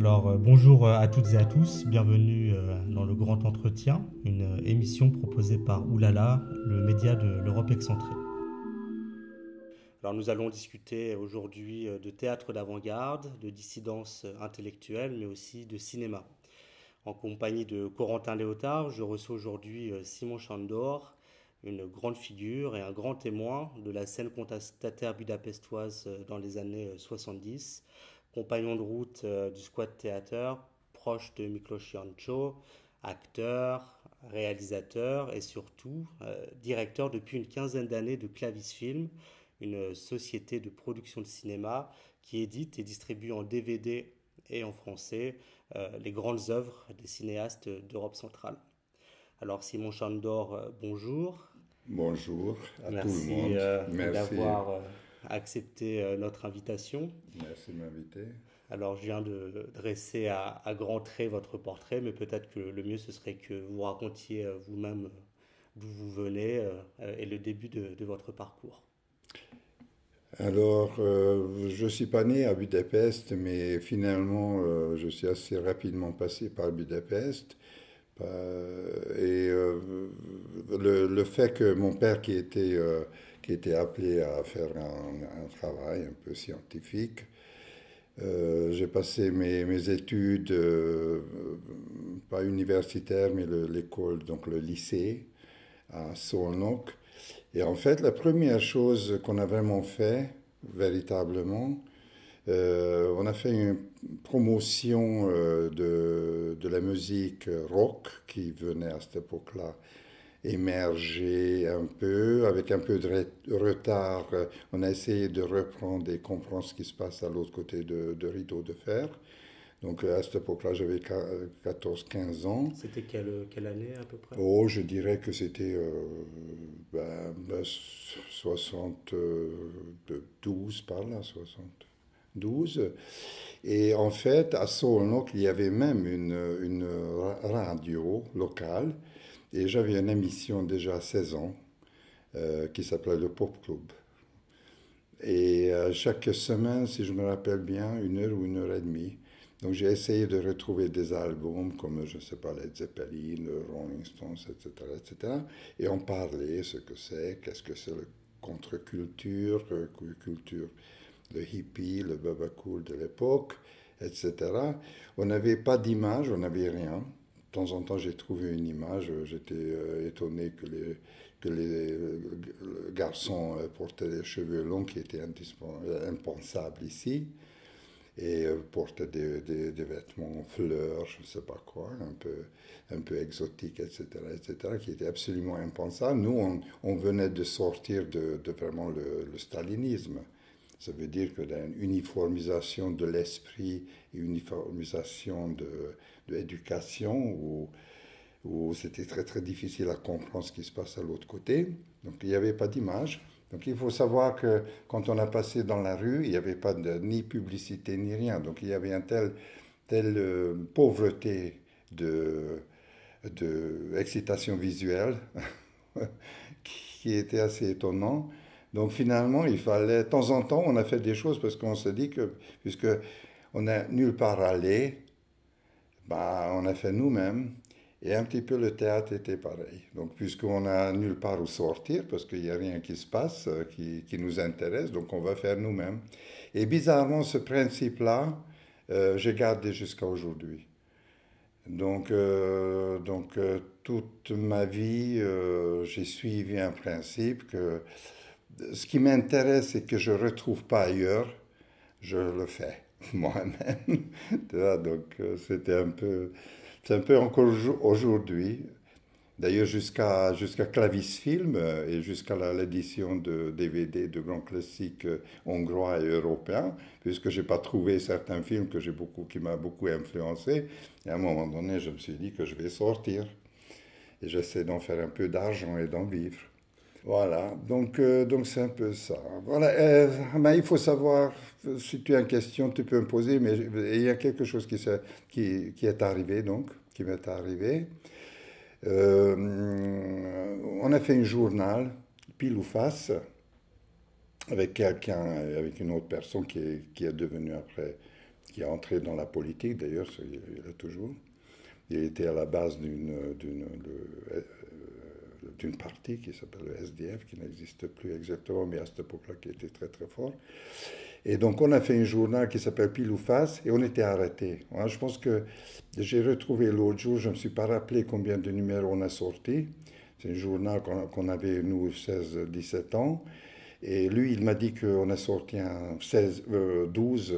Bonjour à toutes et à tous, bienvenue dans le Grand Entretien, une émission proposée par Oulala, le média de l'Europe excentrée. Alors nous allons discuter aujourd'hui de théâtre d'avant-garde, de dissidence intellectuelle, mais aussi de cinéma. En compagnie de Corentin Léotard, je reçois aujourd'hui Simon Chandor, une grande figure et un grand témoin de la scène contestataire budapestoise dans les années 70, compagnon de route du Squat Theater, proche de Miklos Janco, acteur, réalisateur et surtout directeur depuis une quinzaine d'années de Clavis Film, une société de production de cinéma qui édite et distribue en DVD et en français les grandes œuvres des cinéastes d'Europe centrale. Alors Simon Chandor, bonjour. Bonjour à tout le Merci monde. Merci, d'avoir accepté notre invitation. merci de m'inviter. Alors je viens de dresser à grands traits votre portrait, mais peut-être que le mieux ce serait que vous racontiez vous-même d'où vous venez et le début de votre parcours. Alors, je ne suis pas né à Budapest, mais finalement, je suis assez rapidement passé par Budapest. Le fait que mon père, qui était appelé à faire un travail un peu scientifique, j'ai passé mes études, pas universitaires, mais l'école, donc le lycée à Szolnok. Et en fait, la première chose qu'on a vraiment fait, véritablement, on a fait une promotion de la musique rock qui venait à cette époque-là émerger un peu, avec un peu de retard. On a essayé de reprendre et comprendre ce qui se passe à l'autre côté de Rideau de Fer. Donc à cette époque-là, j'avais 14-15 ans. C'était quelle année à peu près? Oh, je dirais que c'était 72 par là, 72. Et en fait, à Szolnok, il y avait même une radio locale. Et j'avais une émission déjà à 16 ans qui s'appelait le Pop Club. Et chaque semaine, si je me rappelle bien, 1 heure ou 1 heure et demie. Donc j'ai essayé de retrouver des albums comme, je ne sais pas, Led Zeppelin, le Rolling Stones, etc., etc. Et on parlait ce que c'est, qu'est-ce que c'est le contre-culture, culture, le hippie, le baba cool de l'époque, etc. On n'avait pas d'image, on n'avait rien. De temps en temps, j'ai trouvé une image, j'étais étonné que les garçons portaient des cheveux longs qui étaient impensables ici et portaient des vêtements fleurs, je ne sais pas quoi, un peu exotiques, etc., etc., qui étaient absolument impensables. Nous, on venait de sortir de vraiment le stalinisme. Ça veut dire que une uniformisation de l'esprit et une uniformisation de l'éducation où c'était très très difficile à comprendre ce qui se passe à l'autre côté. Donc il n'y avait pas d'image. Donc il faut savoir que quand on a passé dans la rue, il n'y avait pas ni publicité ni rien. Donc il y avait telle pauvreté de excitation visuelle qui était assez étonnant. Donc finalement, il fallait, de temps en temps, on a fait des choses parce qu'on se dit que, puisque on n'a nulle part à aller, bah, on a fait nous-mêmes. Et un petit peu le théâtre était pareil. Donc puisqu'on n'a nulle part où sortir, parce qu'il n'y a rien qui se passe, qui nous intéresse, donc on va faire nous-mêmes. Et bizarrement, ce principe-là, j'ai gardé jusqu'à aujourd'hui. Toute ma vie, j'ai suivi un principe que ce qui m'intéresse et que je ne retrouve pas ailleurs, je le fais moi-même. C'est un peu encore aujourd'hui. D'ailleurs, jusqu'à Clavis Film et jusqu'à l'édition de DVD de grands classiques hongrois et européens, puisque j'ai pas trouvé certains films qui m'a beaucoup influencé. Et à un moment donné, je me suis dit que je vais sortir. Et j'essaie d'en faire un peu d'argent et d'en vivre. Voilà, donc c'est un peu ça. Voilà, mais il faut savoir, si tu as une question, tu peux me poser, mais il y a quelque chose qui est arrivé, donc, qui m'est arrivé. On a fait un journal, pile ou face, avec quelqu'un, avec une autre personne qui est devenue après qui est entré dans la politique, d'ailleurs, il est toujours. Il était à la base d'une partie qui s'appelle le SDF, qui n'existe plus exactement, mais à cette époque-là, qui était très très fort. Et donc on a fait un journal qui s'appelle Pile ou Face, et on était arrêtés. Je pense que j'ai retrouvé l'autre jour, je ne me suis pas rappelé combien de numéros on a sorti. C'est un journal qu'on avait, nous, 16-17 ans. Et lui, il m'a dit qu'on a sorti 12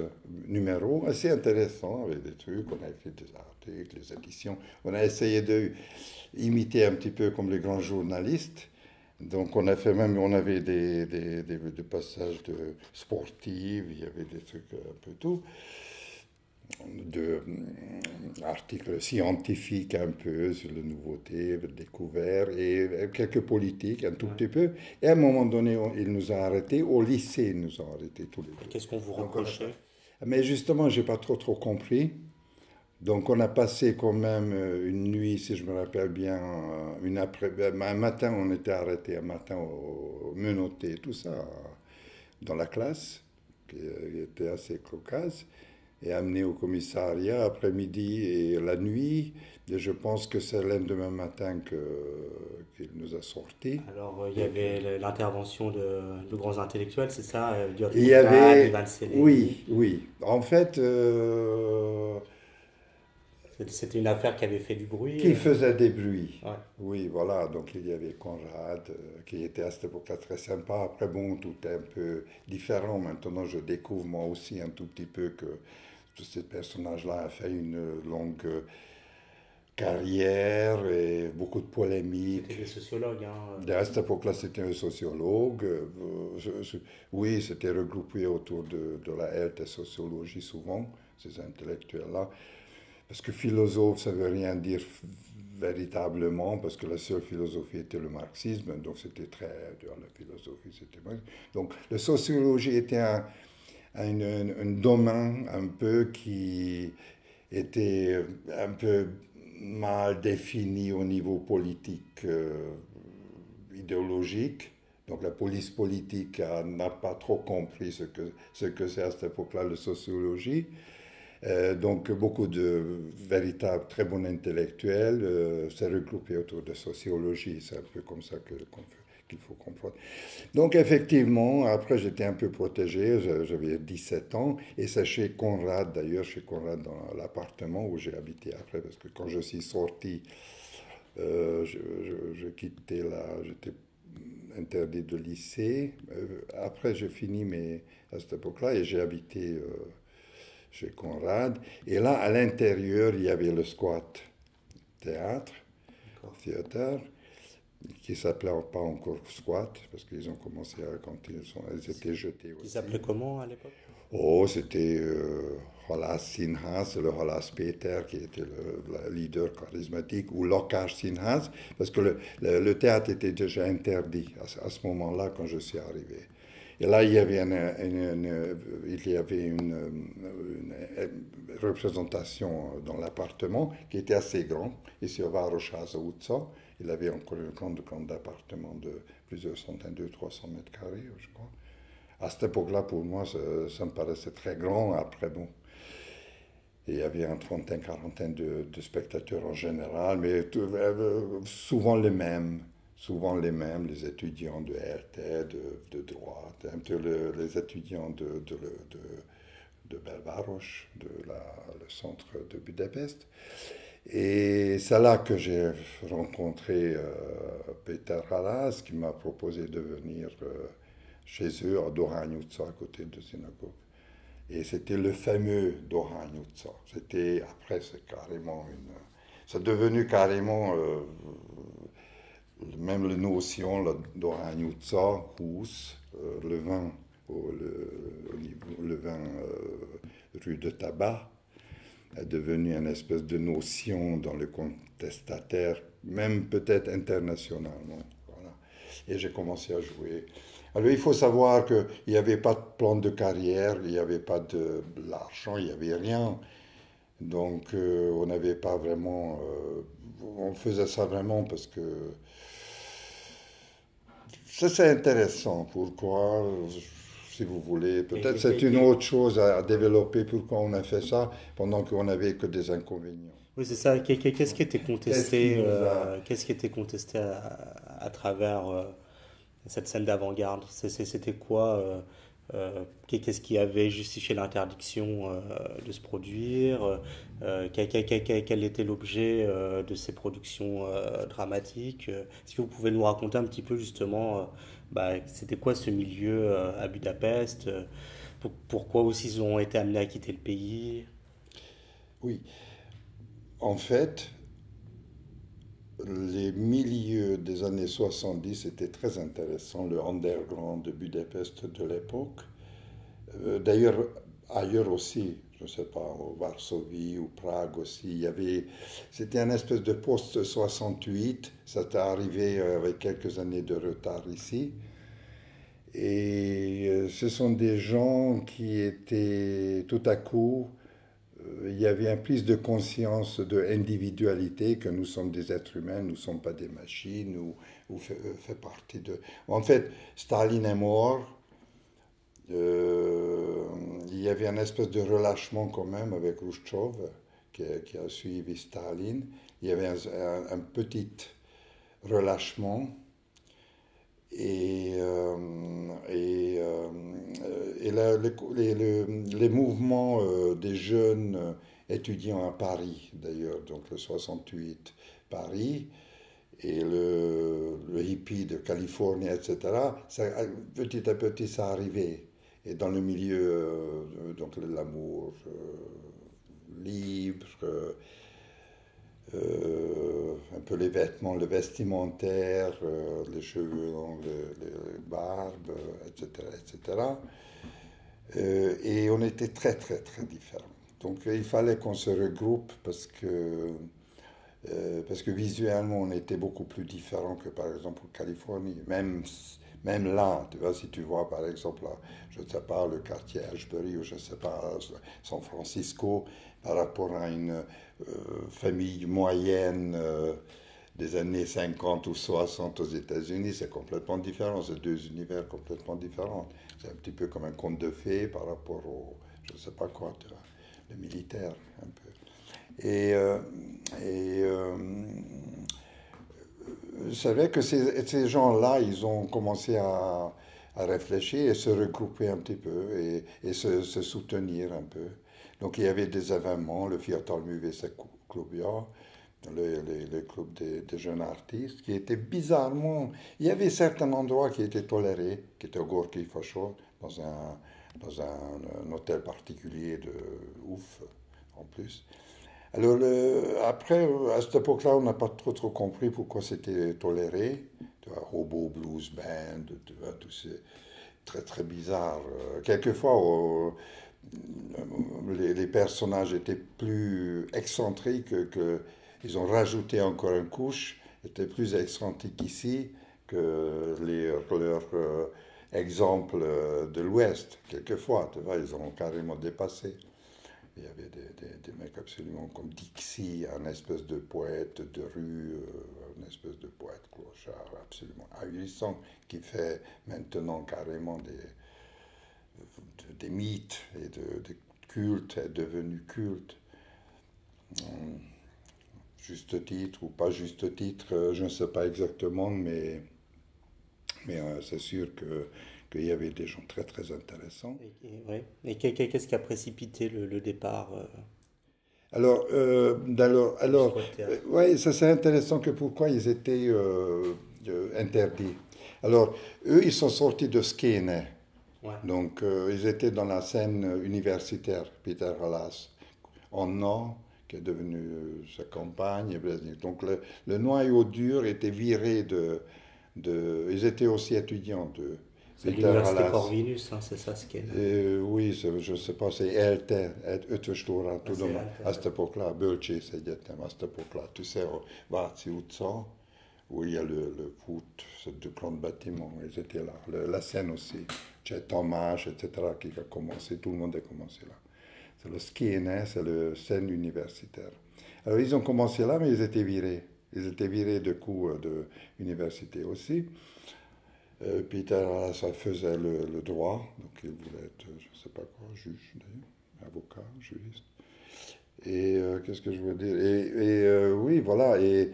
numéros, assez intéressants, avec des trucs, on a écrit des articles, des éditions. On a essayé d'imiter un petit peu comme les grands journalistes. Donc on a fait même, on avait des passages sportifs, il y avait des trucs un peu tout, articles scientifiques un peu sur les nouveautés, les découvertes et quelques politiques un tout petit peu. Et à un moment donné, il nous a arrêtés, au lycée, ils nous ont arrêtés tous les deux. Qu'est-ce qu'on vous reprochait? Mais justement, j'ai pas trop compris. Donc on a passé quand même une nuit, si je me rappelle bien, un matin on était arrêté, un matin menotté, tout ça, dans la classe, qui était assez cocasse, et amené au commissariat après-midi et la nuit. Et je pense que c'est le lendemain matin qu'il nous a sortis. Alors, il y avait l'intervention de grands intellectuels, c'est ça? Il y avait... Ivan Sélé. Oui. En fait... C'était une affaire qui avait fait du bruit. Qui faisait des bruits. Ouais. Oui, voilà. Donc il y avait Conrad, qui était à cette époque-là très sympa. Après, bon, tout est un peu différent. Maintenant, je découvre moi aussi un tout petit peu que ce personnage-là a fait une longue carrière et beaucoup de polémiques. C'était des sociologues. À cette époque-là, c'était un sociologue. Oui, c'était regroupé autour de la haute sociologie souvent, ces intellectuels-là. Parce que philosophe, ça ne veut rien dire véritablement, parce que la seule philosophie était le marxisme, donc c'était très dur, la philosophie, c'était... Donc la sociologie était un domaine un peu qui était un peu mal défini au niveau politique, idéologique. Donc la police politique n'a pas trop compris ce que c'est à cette époque-là, la sociologie. Donc beaucoup de véritables très bons intellectuels s'est regroupé autour de sociologie. C'est un peu comme ça qu'il faut comprendre. Donc effectivement, après j'étais un peu protégé, j'avais 17 ans, et c'est chez Conrad, d'ailleurs, chez Conrad dans l'appartement où j'ai habité après, parce que quand je suis sorti, je quittais j'étais interdit de lycée. Après j'ai fini à cette époque-là et j'ai habité... chez Conrad. Et là, à l'intérieur, il y avait le squat théâtre, qui ne s'appelait pas encore squat, parce qu'ils ont commencé quand ils étaient jetés aussi. Ils s'appelaient comment à l'époque? Oh, c'était Holas Sinhas, le Holas Peter, qui était le leader charismatique, ou Lokar Sinhas, parce que le théâtre était déjà interdit à ce moment-là, quand je suis arrivé. Et là, il y avait une représentation dans l'appartement qui était assez grand. Ici, au Városháza utca, il avait encore un grand appartement de plusieurs centaines, 200-300 mètres carrés, je crois. À cette époque-là, pour moi, ça me paraissait très grand. Après, bon, il y avait une trentaine, quarantaine de spectateurs en général, mais souvent les mêmes. Souvent les mêmes, les étudiants de RT, de droite, un peu les étudiants de Belváros, le centre de Budapest. Et c'est là que j'ai rencontré Peter Halas, qui m'a proposé de venir chez eux, à Dohány utca, à côté de la synagogue. Et c'était le fameux Dohány utca. Après, c'est devenu carrément... même la notion, la Dohány utca, húsz, le vin, le vin rue de tabac, est devenu une espèce de notion dans le contestataire, même peut-être internationalement. Voilà. Et j'ai commencé à jouer. Alors il faut savoir qu'il n'y avait pas de plan de carrière, il n'y avait pas de l'argent, il n'y avait rien. Donc on n'avait pas vraiment... on faisait ça vraiment parce que... Ça, c'est intéressant. Pourquoi? si vous voulez. Peut-être c'est une autre chose à développer, pourquoi on a fait ça pendant qu'on n'avait que des inconvénients. Oui, c'est ça. Qu'est-ce qui était Qu'est-ce qui contesté, nous a... qu'est-ce qui était contesté à travers cette scène d'avant-garde? C'était quoi qu'est-ce qui avait justifié l'interdiction de se produire? Quel était l'objet de ces productions dramatiques? Est-ce que vous pouvez nous raconter un petit peu justement, c'était quoi ce milieu à Budapest? Pourquoi aussi ils ont été amenés à quitter le pays? Oui, en fait, les milieux des années 70 étaient très intéressants, le underground de Budapest de l'époque. D'ailleurs, ailleurs aussi, je ne sais pas, au Varsovie ou Prague aussi, c'était un espèce de post-68, ça t'est arrivé avec quelques années de retard ici. Et ce sont des gens qui étaient tout à coup, il y avait une prise de conscience de individualité, que nous sommes des êtres humains, nous ne sommes pas des machines, ou fait partie de... En fait, Staline est mort, il y avait un espèce de relâchement quand même avec Khrushchev qui a suivi Staline. Il y avait un petit relâchement et, les mouvements des jeunes étudiants à Paris, d'ailleurs, donc le 68 Paris, et le hippie de Californie, etc., petit à petit, ça arrivait. Et dans le milieu, donc l'amour libre, un peu les vêtements, le vestimentaire, les cheveux longs, les barbes, etc., etc. Et on était très, très, très différents. Donc il fallait qu'on se regroupe parce que visuellement on était beaucoup plus différents que par exemple en Californie. Même là, tu vois, si tu vois par exemple, je ne sais pas, le quartier Ashbury ou je ne sais pas, San Francisco, par rapport à une famille moyenne des années 50 ou 60 aux États-Unis, c'est complètement différent. C'est deux univers complètement différents. C'est un petit peu comme un conte de fées par rapport au, je ne sais pas quoi, tu vois, le militaire, un peu. Et c'est vrai que ces gens-là, ils ont commencé à réfléchir et se regrouper un petit peu et se soutenir un peu. Donc il y avait des événements, le Fiatal Művészek Klubja, le club des jeunes artistes, qui étaient bizarrement... Il y avait certains endroits qui étaient tolérés, qui étaient au Gorki Fachot, dans un hôtel particulier de ouf, en plus. Alors, après, à cette époque-là, on n'a pas trop compris pourquoi c'était toléré. Tu vois, Hobo Blues Band, tu vois, tout c'est très très bizarre. Quelquefois, les personnages étaient plus excentriques ils ont rajouté encore une couche, étaient plus excentriques ici que leurs exemples de l'Ouest. Quelquefois, tu vois, ils ont carrément dépassé. Il y avait des mecs absolument comme Dixie, un espèce de poète de rue, un espèce de poète clochard absolument ahurissant, qui fait maintenant carrément des mythes et de cultes, est devenu culte. Juste titre ou pas juste titre, je ne sais pas exactement, mais c'est sûr qu'il y avait des gens très très intéressants. Ouais. Et qu'est-ce qui a précipité le départ du choix de théâtre? Ouais, ça c'est intéressant que pourquoi ils étaient interdits. Alors, eux, ils sont sortis de Skene. Ouais. Donc, ils étaient dans la scène universitaire, Peter Halas, en Nord, qui est devenu sa compagne. Donc, le noyau dur était viré ils étaient aussi étudiants de C'est Peter l'université Halas. Corvinus, hein, c'est ça ce qu'est. Oui, je ne sais pas, c'est ELTE, Ötöstóra, Ah, c'est tudom, Alter, à ouais. cette époque-là, Bölcsész Egyetem, à cette époque-là, tu sais, au Váci utca, où il y a le foot, ces deux grands bâtiments, ils étaient là. La scène aussi, chez Thomas, etc., qui a commencé, tout le monde a commencé là. C'est le Skene, c'est la scène universitaire. Alors ils ont commencé là, mais ils étaient virés. Ils étaient virés de coups de université aussi. Peter Halas, ça faisait le droit, donc il voulait être, je ne sais pas quoi, juge d'ailleurs, avocat, juriste. Et qu'est-ce que je veux dire? Oui, voilà. Et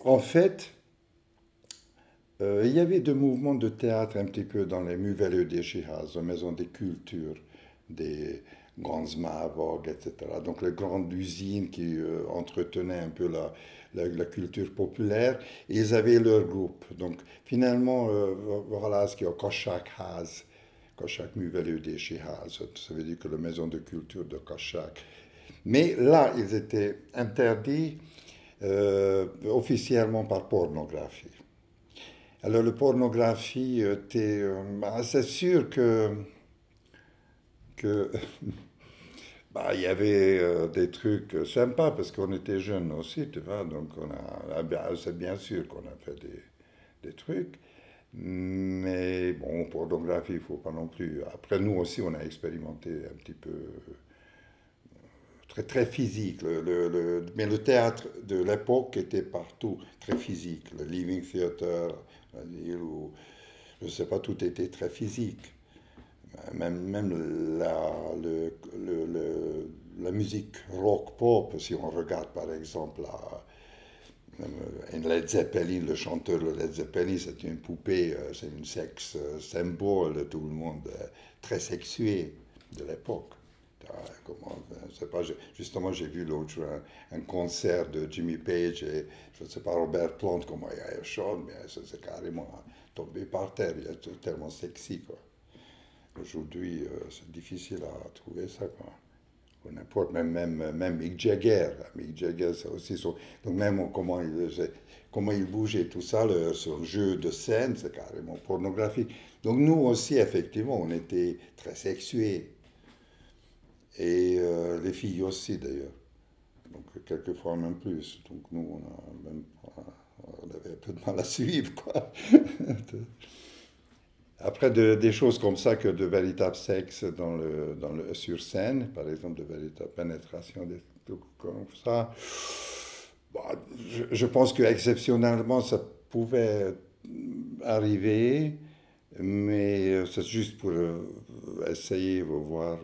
en fait, il y avait des mouvements de théâtre un petit peu dans les Müvelö des Shiraz, les maisons des cultures, des Gansmavog, etc. Donc les grandes usines qui entretenaient un peu la culture populaire. Et ils avaient leur groupe. Donc finalement, voilà ce qu'il y a Koshak Haz. Koshak Müvelö des Shiraz. Ça veut dire que la maison de culture de Koshak. Mais là, ils étaient interdits officiellement par pornographie. Alors, la pornographie était. C'est sûr que il y avait des trucs sympas parce qu'on était jeunes aussi, tu vois. Donc, c'est bien sûr qu'on a fait des trucs. Mais bon, pornographie, il ne faut pas non plus. Après, nous aussi, on a expérimenté un petit peu très, très physique. Mais le théâtre de l'époque était partout très physique. Le Living Theatre, ou, je ne sais pas, tout était très physique. Même la musique rock-pop, si on regarde par exemple Led Zeppelin, le chanteur de Led Zeppelin, c'est une poupée, c'est une sexe symbole, tout le monde très sexué de l'époque. C'est pas, justement, j'ai vu l'autre jour un concert de Jimmy Page et je ne sais pas, Robert Plant, comment il a chanté, mais c'est carrément tombé par terre, il est tellement sexy, quoi. Aujourd'hui, c'est difficile à trouver ça, quoi. Ou n'importe, même Mick Jagger. Mick Jagger, c'est aussi son. Donc, même comment il bougeait, tout ça, son jeu de scène, c'est carrément pornographique. Donc, nous aussi, effectivement, on était très sexués. Et les filles aussi, d'ailleurs. Donc, quelquefois même plus. Donc, nous, on avait un peu de mal à suivre, quoi. Après, des choses comme ça, que de véritables sexes sur scène, par exemple, de véritables pénétrations, des trucs comme ça, je pense que exceptionnellement, ça pouvait arriver, mais c'est juste pour essayer de voir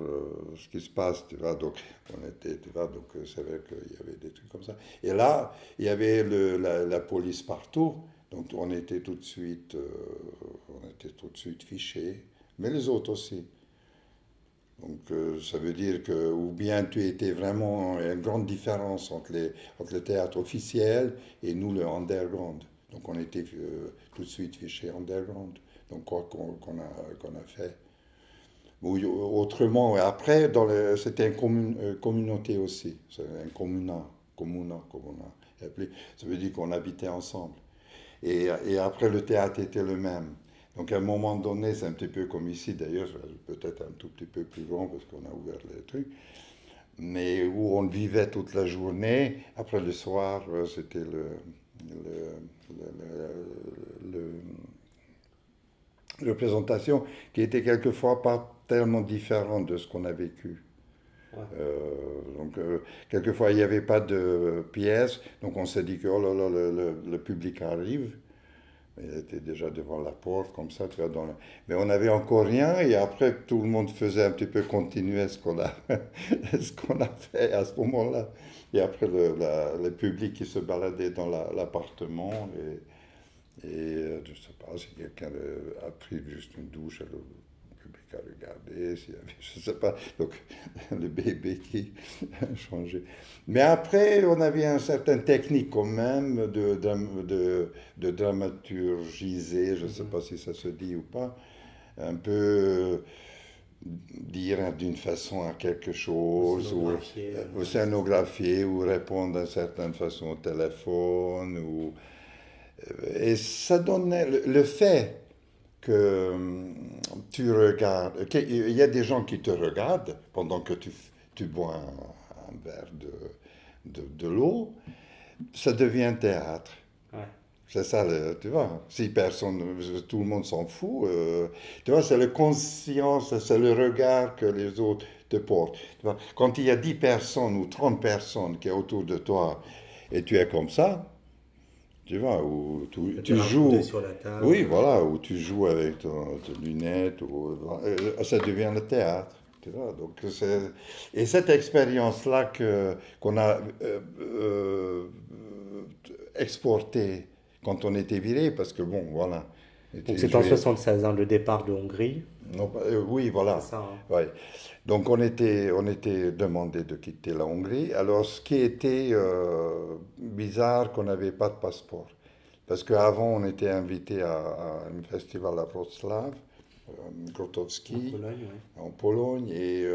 ce qui se passe, tu vois. Donc, tu vois, donc c'est vrai qu'il y avait des trucs comme ça. Et là, il y avait la police partout. Donc on était tout de suite fichés, mais les autres aussi. Donc ça veut dire que, ou bien tu étais vraiment, il y a une grande différence entre le théâtre officiel et nous le underground. Donc on était tout de suite fichés underground. Donc quoi qu'on a fait. Ou, autrement, après, c'était une communauté aussi, c'est un comme on a appelé. Ça veut dire qu'on habitait ensemble. Et après, le théâtre était le même. Donc, à un moment donné, c'est un petit peu comme ici, d'ailleurs, peut-être un tout petit peu plus grand parce qu'on a ouvert les trucs, mais où on vivait toute la journée. Après, le soir, c'était la représentation qui était quelquefois pas tellement différente de ce qu'on a vécu. Ouais. Quelquefois, il n'y avait pas de pièce, donc on s'est dit que oh là là, le public arrive. Il était déjà devant la porte, comme ça, tu vois, mais on n'avait encore rien, et après, tout le monde faisait un petit peu continuer ce qu'on a, ce qu'on a fait à ce moment-là. Et après, le public qui se baladait dans l'appartement, je ne sais pas si quelqu'un a pris juste une douche, le public a regardé, je ne sais pas, donc le bébé qui a changé. Mais après, on avait une certaine technique quand même de dramaturgiser, je ne sais pas si ça se dit ou pas, un peu dire d'une façon à quelque chose, ou scénographier, ou répondre d'une certaine façon au téléphone, et ça donnait le fait que tu regardes, qu'il y a des gens qui te regardent pendant que tu bois un verre de l'eau, ça devient théâtre. Ouais. C'est ça, tu vois. Si personne, tout le monde s'en fout, tu vois, c'est la conscience, c'est le regard que les autres te portent. Tu vois. Quand il y a 10 personnes ou 30 personnes qui sont autour de toi et tu es comme ça, Tu vois, où tu Faire un coup d'œil joues. sur la table. Oui, voilà, où tu joues avec tes lunettes, ça devient le théâtre. Tu vois, donc et cette expérience-là qu'on a exportée quand on était viré, parce que bon, voilà. Donc c'est en 76, hein, le départ de Hongrie, Non, oui, c'est voilà. ça, hein. Ouais. Donc on était demandé de quitter la Hongrie. Alors ce qui était bizarre, qu'on n'avait pas de passeport. Parce qu'avant, on était invité à un festival à Wrocław, En Grotowski, Pologne, oui. en Pologne. Et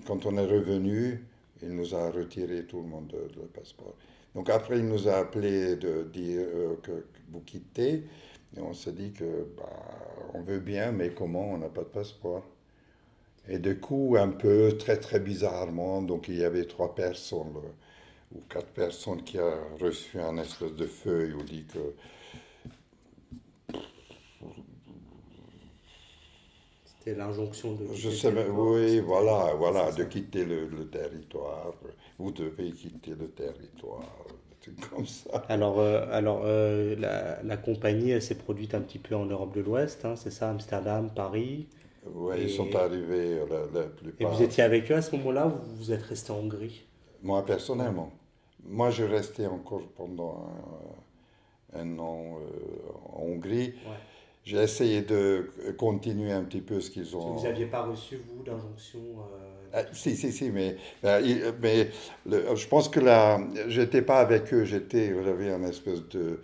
quand on est revenu, il nous a retiré tout le monde le passeport. Donc après, il nous a appelé de dire que vous quittez. Et on s'est dit que bah, on veut bien, mais comment? On n'a pas de passeport. Et du coup, un peu très très bizarrement, donc il y avait 3 personnes ou 4 personnes qui ont reçu un espèce de feuille où dit que C'était l'injonction de je quitter le sais, territoire. oui, C'était, voilà, c'est voilà, de ça. quitter le territoire. Vous devez quitter le territoire, des trucs comme ça. La compagnie, elle s'est produite un petit peu en Europe de l'Ouest, hein, c'est ça, Amsterdam, Paris. Ouais, ils sont Et, arrivés la et vous plupart. étiez avec eux à ce moment-là ou vous êtes resté en Hongrie? Moi, Ouais, personnellement, moi, je restais encore pendant un an en Hongrie. ouais. J'ai essayé de continuer un petit peu ce qu'ils Parce que vous ont. n'aviez pas reçu, vous, d'injonction Ah, de si, quitter. si, si, mais je pense que là, j'étais pas avec eux, j'avais une espèce de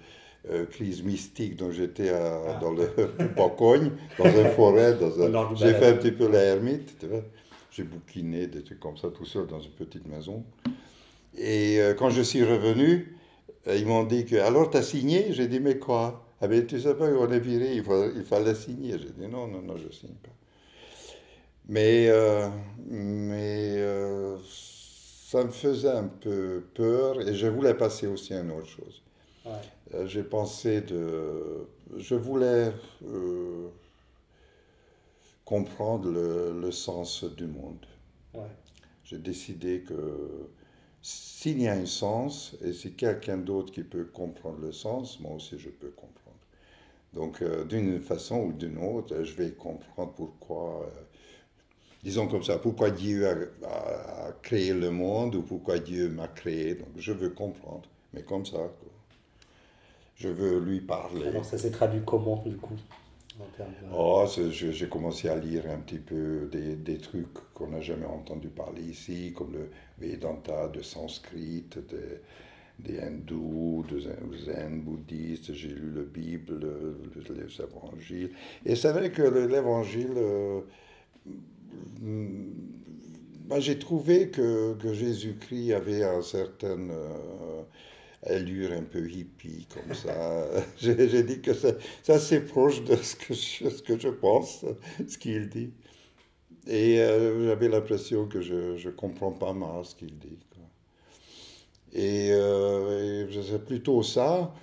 crise mystique, donc j'étais Ah, dans le Pupacogne, dans une forêt, au nord du j'ai fait un Balado. petit peu Ouais. l'ermite, tu vois. J'ai bouquiné des trucs comme ça tout seul dans une petite maison. Et quand je suis revenu, ils m'ont dit que, alors t'as signé? J'ai dit, mais quoi? Ah ben tu sais pas qu'on est viré, il fallait signer. J'ai dit, non, non, non, je signe pas. Mais, euh, mais ça me faisait un peu peur et je voulais passer aussi à une autre chose. Ouais, J'ai pensé je voulais comprendre le sens du monde. ouais. J'ai décidé que s'il y a un sens et si quelqu'un d'autre qui peut comprendre le sens, moi aussi je peux comprendre. Donc d'une façon ou d'une autre, je vais comprendre pourquoi disons comme ça, pourquoi Dieu a créé le monde ou pourquoi Dieu m'a créé. Donc je veux comprendre, mais comme ça, quoi. Je veux lui parler. Alors ça s'est traduit comment, du coup, en termes Oh, j'ai commencé à lire un petit peu des trucs qu'on n'a jamais entendu parler ici, comme le Vedanta de sanskrit, des hindous, des zen bouddhistes. J'ai lu la Bible, les évangiles. Et c'est vrai que l'évangile, ben, j'ai trouvé que Jésus-Christ avait un certain allure un peu hippie, comme ça. J'ai dit que c'est assez proche de ce que je pense, ce qu'il dit. Et j'avais l'impression que je comprends pas mal ce qu'il dit, quoi. Et c'est plutôt ça.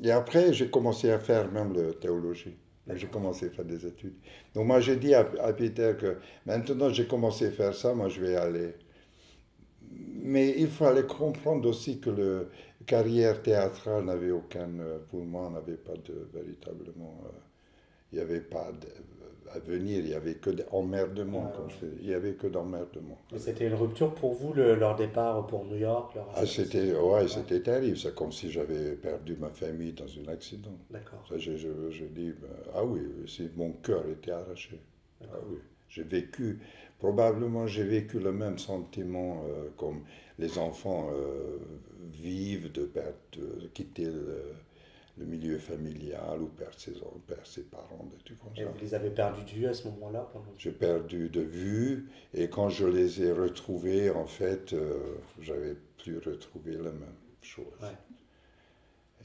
Et après, j'ai commencé à faire même la théologie. Donc, j'ai d'accord. commencé à faire des études. Donc moi, j'ai dit à Peter que maintenant j'ai commencé à faire ça, moi je vais aller. Mais il fallait comprendre aussi que la carrière théâtrale n'avait pour moi, n'avait pas de véritablement, il n'y avait pas d'avenir, il n'y avait que d'emmerdement, comme je dis, il n'y avait que d'emmerdement. Et c'était une rupture pour vous, leur départ pour New York, leur Ah, installation? ouais, Ouais, c'était terrible, c'est comme si j'avais perdu ma famille dans un accident. d'accord, Ça, je dis, ben, ah oui, si mon cœur était arraché. Ah d'accord. oui, probablement j'ai vécu le même sentiment comme les enfants vivent de quitter le milieu familial ou perdre ses parents, des trucs comme Et ça. vous les avez perdus de vue à ce moment-là pendant... J'ai perdu de vue et quand je les ai retrouvés, en fait, j'avais plus retrouvé la même chose. Ouais.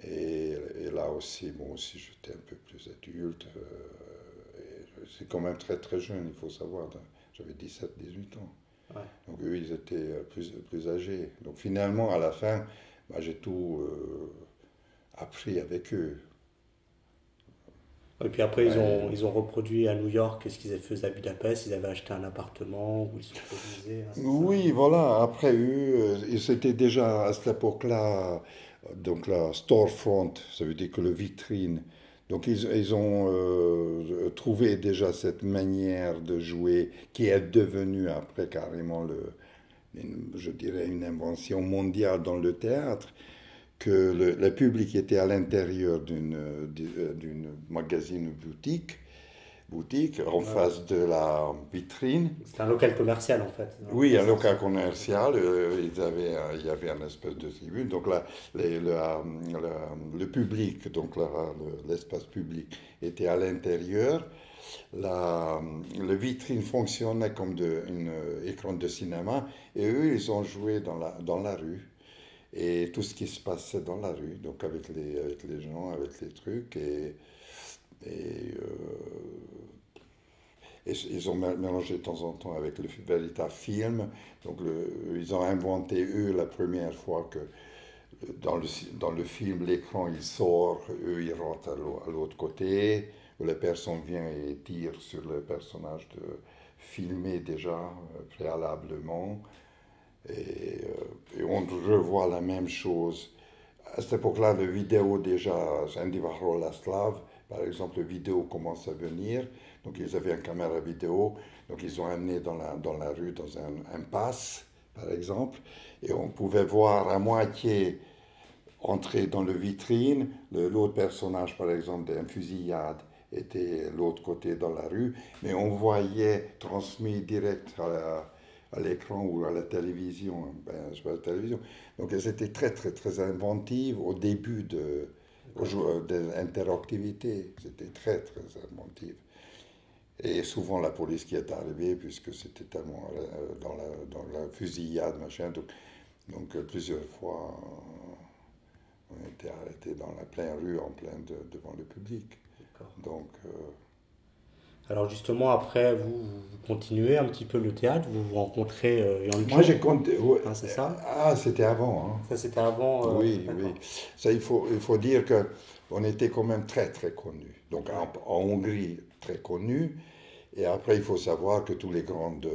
Et là aussi, bon, aussi j'étais un peu plus adulte. Et c'est quand même très très jeune, il faut savoir. J'avais 17, 18 ans. Ouais. Donc eux, ils étaient plus âgés. Donc finalement, à la fin, bah, j'ai tout appris avec eux. Et puis après, Ouais. ils ont reproduit à New York ce qu'ils avaient fait à Budapest. Ils avaient acheté un appartement où ils se produisaient, hein, c'est ça, Oui, hein. voilà. Après eux, ils étaient déjà à cette époque-là. Donc la storefront, ça veut dire que le vitrine. Donc ils ont trouvé déjà cette manière de jouer qui est devenue après carrément je dirais une invention mondiale dans le théâtre, que le public était à l'intérieur d'une magazine ou boutique en face de la vitrine. C'est un local commercial en fait. Oui, un local commercial, il y avait une espèce de tribune. Donc là, le public, donc l'espace public était à l'intérieur. Le vitrine fonctionnait comme un écran de cinéma et eux, ils ont joué dans la rue. Et tout ce qui se passait dans la rue, donc avec les gens, avec les trucs. Et, et ils ont mélangé de temps en temps avec le véritable film. Donc ils ont inventé, eux, la première fois que dans le film, l'écran, il sort, eux, ils rentrent à l'autre côté. La personne vient et tire sur le personnage filmé déjà préalablement. Et on revoit la même chose. À cette époque-là, le vidéo déjà, Andy Warhol, la Slav, par exemple, le vidéo commence à venir. Donc ils avaient une caméra vidéo, donc ils ont amené dans la rue, dans un pass, par exemple, et on pouvait voir à moitié entrer dans le vitrine, l'autre personnage, par exemple, d'une fusillade était l'autre côté dans la rue, mais on voyait transmis direct à l'écran ou à la télévision, la télévision. Donc elles étaient très très très inventives au début de l'interactivité, c'était très très inventive. Et souvent la police qui est arrivée, puisque c'était tellement dans la fusillade, machin, donc plusieurs fois on était arrêtés dans la pleine rue, devant le public. Donc, alors justement, après, vous continuez un petit peu le théâtre, vous vous rencontrez Yang moi Cho, j'ai compté. Ouais. hein, c'est ça? Ah, c'était avant. Hein. Ça c'était avant. Oui, D'accord. oui. Ça, il faut dire que on était quand même très très connus. Donc en Hongrie, très connus. Et après, il faut savoir que toutes les grandes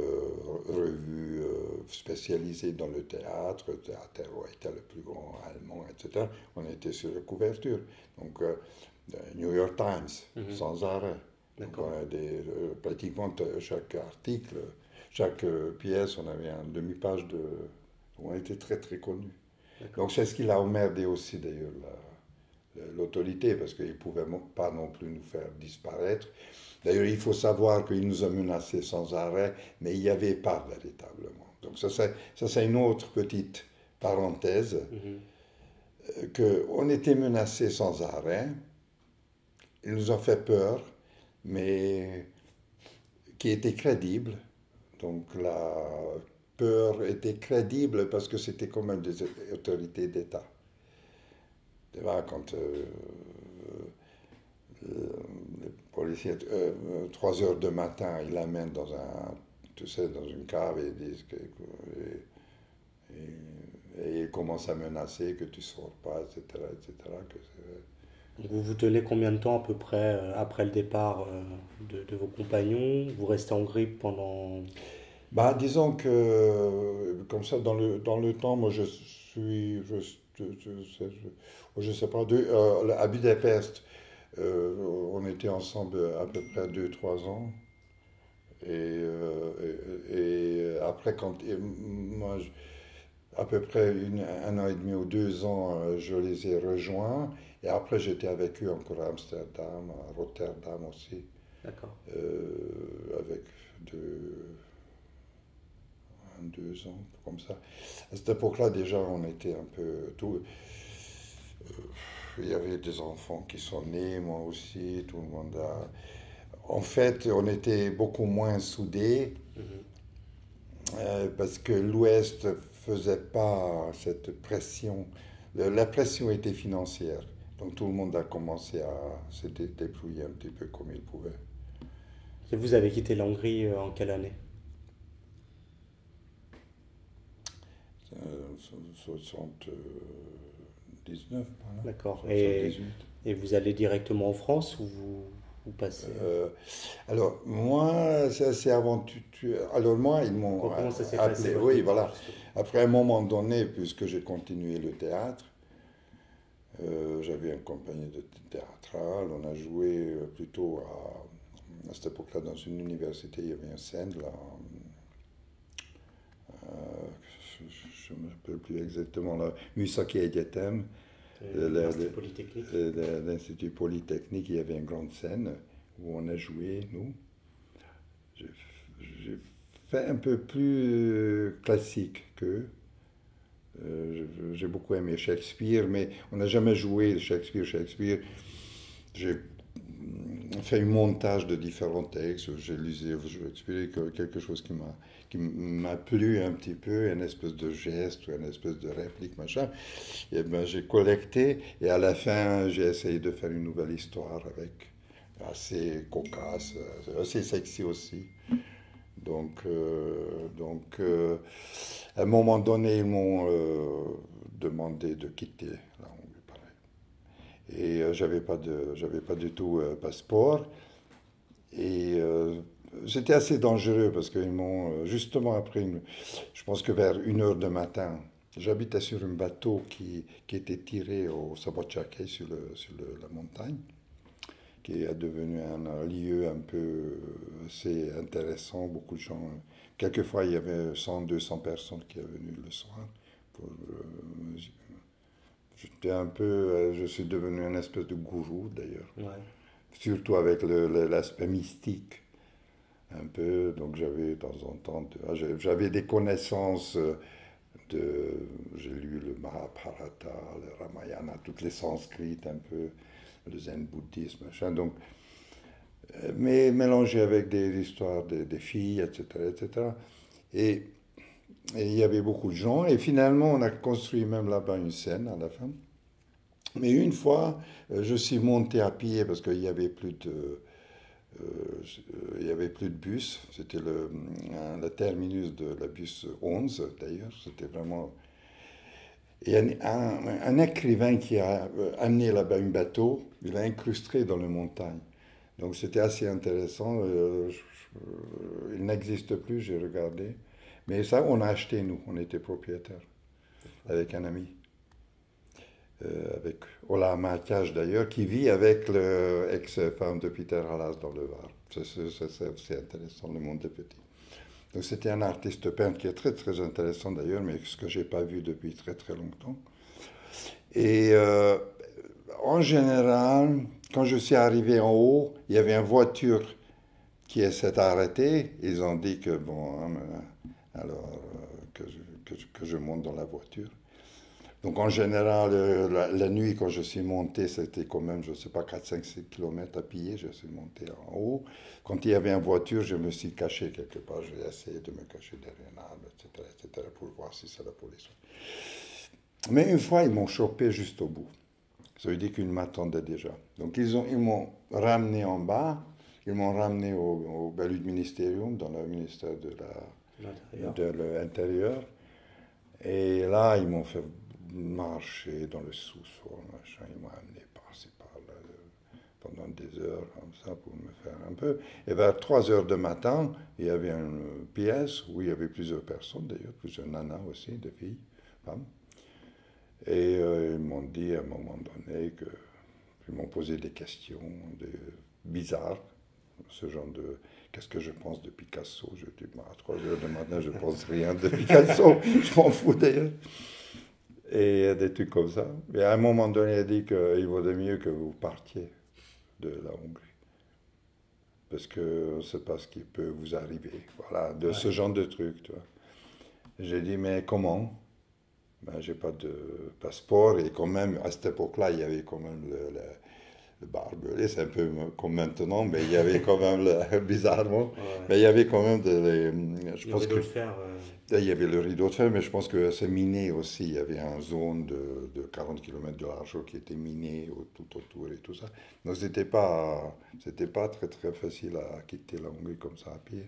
revues spécialisées dans le théâtre était le plus grand allemand, etc., on était sur la couverture. Donc, New York Times, sans arrêt. Donc, pratiquement chaque article, chaque pièce, on avait une demi-page de. On était très très connus. Donc, c'est ce qui l'a emmerdé aussi, d'ailleurs, l'autorité, parce qu'ils ne pouvaient pas non plus nous faire disparaître. D'ailleurs, il faut savoir qu'il nous a menacés sans arrêt, mais il n'y avait pas véritablement. Donc ça c'est une autre petite parenthèse, qu'on était menacés sans arrêt. Il nous a fait peur, mais qui était crédible. Donc la peur était crédible parce que c'était comme des autorités d'État. Tu vois, quand le policier, 3 heures du matin, il l'amène dans dans une cave et il commence à menacer que tu ne sors pas, etc. etc. Donc vous vous tenez combien de temps à peu près après le départ de vos compagnons? Vous restez en Hongrie pendant... Bah, disons que, comme ça, dans le temps, moi je sais pas, à Budapest, on était ensemble à peu près 2 3 ans. Et après, moi, à peu près 1 an et demi ou 2 ans, je les ai rejoints. Et après, j'étais avec eux encore à Amsterdam, à Rotterdam aussi, D'accord. avec 2 ans, comme ça. À cette époque-là, déjà, on était un peu tout. Il y avait des enfants qui sont nés, moi aussi, tout le monde a. En fait, on était beaucoup moins soudés parce que l'Ouest faisait pas cette pression. La pression était financière. Donc tout le monde a commencé à se débrouiller un petit peu comme il pouvait. Et vous avez quitté la Hongrie en quelle année? 79, voilà. D'accord. 78. Et vous allez directement en France ou vous passez... Alors, moi, c'est avant. Alors, moi, ils m'ont Comment ça s'est appelé. passé votre Oui, départ, voilà. justement? Après un moment donné, puisque j'ai continué le théâtre, J'avais une compagnie de théâtrale. On a joué plutôt à cette époque-là dans une université. Il y avait un centre là. Je ne me rappelle plus exactement là. Musaki Egetem, L'Institut Polytechnique. l'Institut Polytechnique. Il y avait une grande scène où on a joué, nous. J'ai fait un peu plus classique qu'eux. J'ai beaucoup aimé Shakespeare, mais on n'a jamais joué Shakespeare. J'ai fait un montage de différents textes. J'ai lu Shakespeare, quelque chose qui m'a plu un petit peu, une espèce de geste, une espèce de réplique, machin. Et ben, j'ai collecté, et à la fin, j'ai essayé de faire une nouvelle histoire avec assez cocasse, assez sexy aussi. Donc, à un moment donné, ils m'ont demandé de quitter la Hongrie, pareil. Et j'avais pas du tout passeport. Et c'était assez dangereux parce qu'ils m'ont, justement après, je pense que vers 1 heure du matin, j'habitais sur un bateau qui était tiré au Sabotchake la montagne, qui est devenu un lieu un peu assez intéressant. Beaucoup de gens, quelquefois il y avait 100, 200 personnes qui sont venues le soir. Je suis devenu une espèce de gourou d'ailleurs, Ouais. surtout avec l'aspect mystique un peu. Donc j'avais de temps en temps, j'avais des connaissances j'ai lu le Mahabharata, le Ramayana, toutes les sanskrites un peu, le zen bouddhisme, machin. Donc, mais mélangé avec des histoires des filles, etc., etc. Et, et il y avait beaucoup de gens. Et finalement, on a construit même là-bas une scène à la fin. Mais une fois, je suis monté à pied parce qu'il y avait plus de, il y avait plus de bus. C'était le terminus de la bus 11 d'ailleurs. C'était vraiment. Et un écrivain qui a amené là-bas un bateau, il l'a incrusté dans les montagnes. Donc c'était assez intéressant. Il n'existe plus, j'ai regardé. Mais ça, on a acheté, nous. On était propriétaires avec un ami. Avec Ola Mathias d'ailleurs, qui vit avec l'ex-femme de Peter Halas dans le Var. C'est intéressant, le monde est petit. Donc c'était un artiste peintre qui est très très intéressant d'ailleurs, mais ce que j'ai pas vu depuis très très longtemps. Et en général, quand je suis arrivé en haut, il y avait une voiture qui s'est arrêtée. Ils ont dit que bon, hein, alors que je monte dans la voiture. Donc en général, la nuit, quand je suis monté, c'était quand même, je ne sais pas, 4, 5, 6 km à pied. Je suis monté en haut. Quand il y avait une voiture, je me suis caché quelque part. J'ai essayé de me cacher derrière un arbre, etc., pour voir si c'est la police. Mais une fois, ils m'ont chopé juste au bout. Ça veut dire qu'ils m'attendaient déjà. Donc ils m'ont ramené en bas. Ils m'ont ramené au Belud Ministerium, dans le ministère de l'Intérieur. Et là, ils m'ont fait marcher dans le sous-sol, machin. Ils m'ont amené par-ci, par-là, pendant des heures, comme ça, pour me faire un peu. Et vers 3 heures du matin, il y avait une pièce où il y avait plusieurs personnes, d'ailleurs, plusieurs nanas aussi, des filles, femmes. Et ils m'ont dit à un moment donné ils m'ont posé des questions bizarres, ce genre de qu'est-ce que je pense de Picasso. Je dis, à 3 heures du matin, je ne pense rien de Picasso, je m'en fous d'ailleurs. Et des trucs comme ça. Et à un moment donné, il a dit qu'il vaudrait mieux que vous partiez de la Hongrie. Parce qu'on ne sait pas ce qui peut vous arriver. Voilà, de ce genre de trucs, tu vois. J'ai dit, mais comment? Ben, j'ai pas de passeport et quand même, à cette époque-là, il y avait quand même le barbelé, c'est un peu comme maintenant, mais il y avait quand même, bizarrement, mais il y avait quand même je pense que il y avait le rideau de fer, mais je pense que c'est miné aussi. Il y avait une zone de 40 km de largeur qui était minée tout autour et tout ça. Donc c'était pas très très facile à quitter la Hongrie comme ça à pied.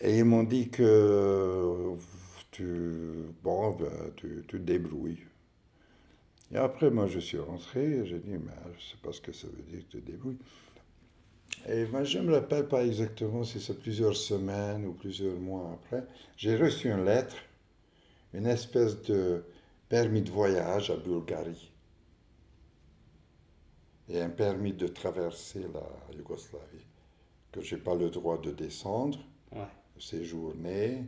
Et ils m'ont dit que bon, ben, tu te débrouilles. Et après, moi, je suis rentré et j'ai dit, mais je ne sais pas ce que ça veut dire, tu te débrouilles. Et moi, je ne me rappelle pas exactement si c'est plusieurs semaines ou plusieurs mois après. J'ai reçu une lettre, une espèce permis de voyage à Bulgarie et un permis de traverser la Yougoslavie, que je n'ai pas le droit de descendre, Ouais. séjourner,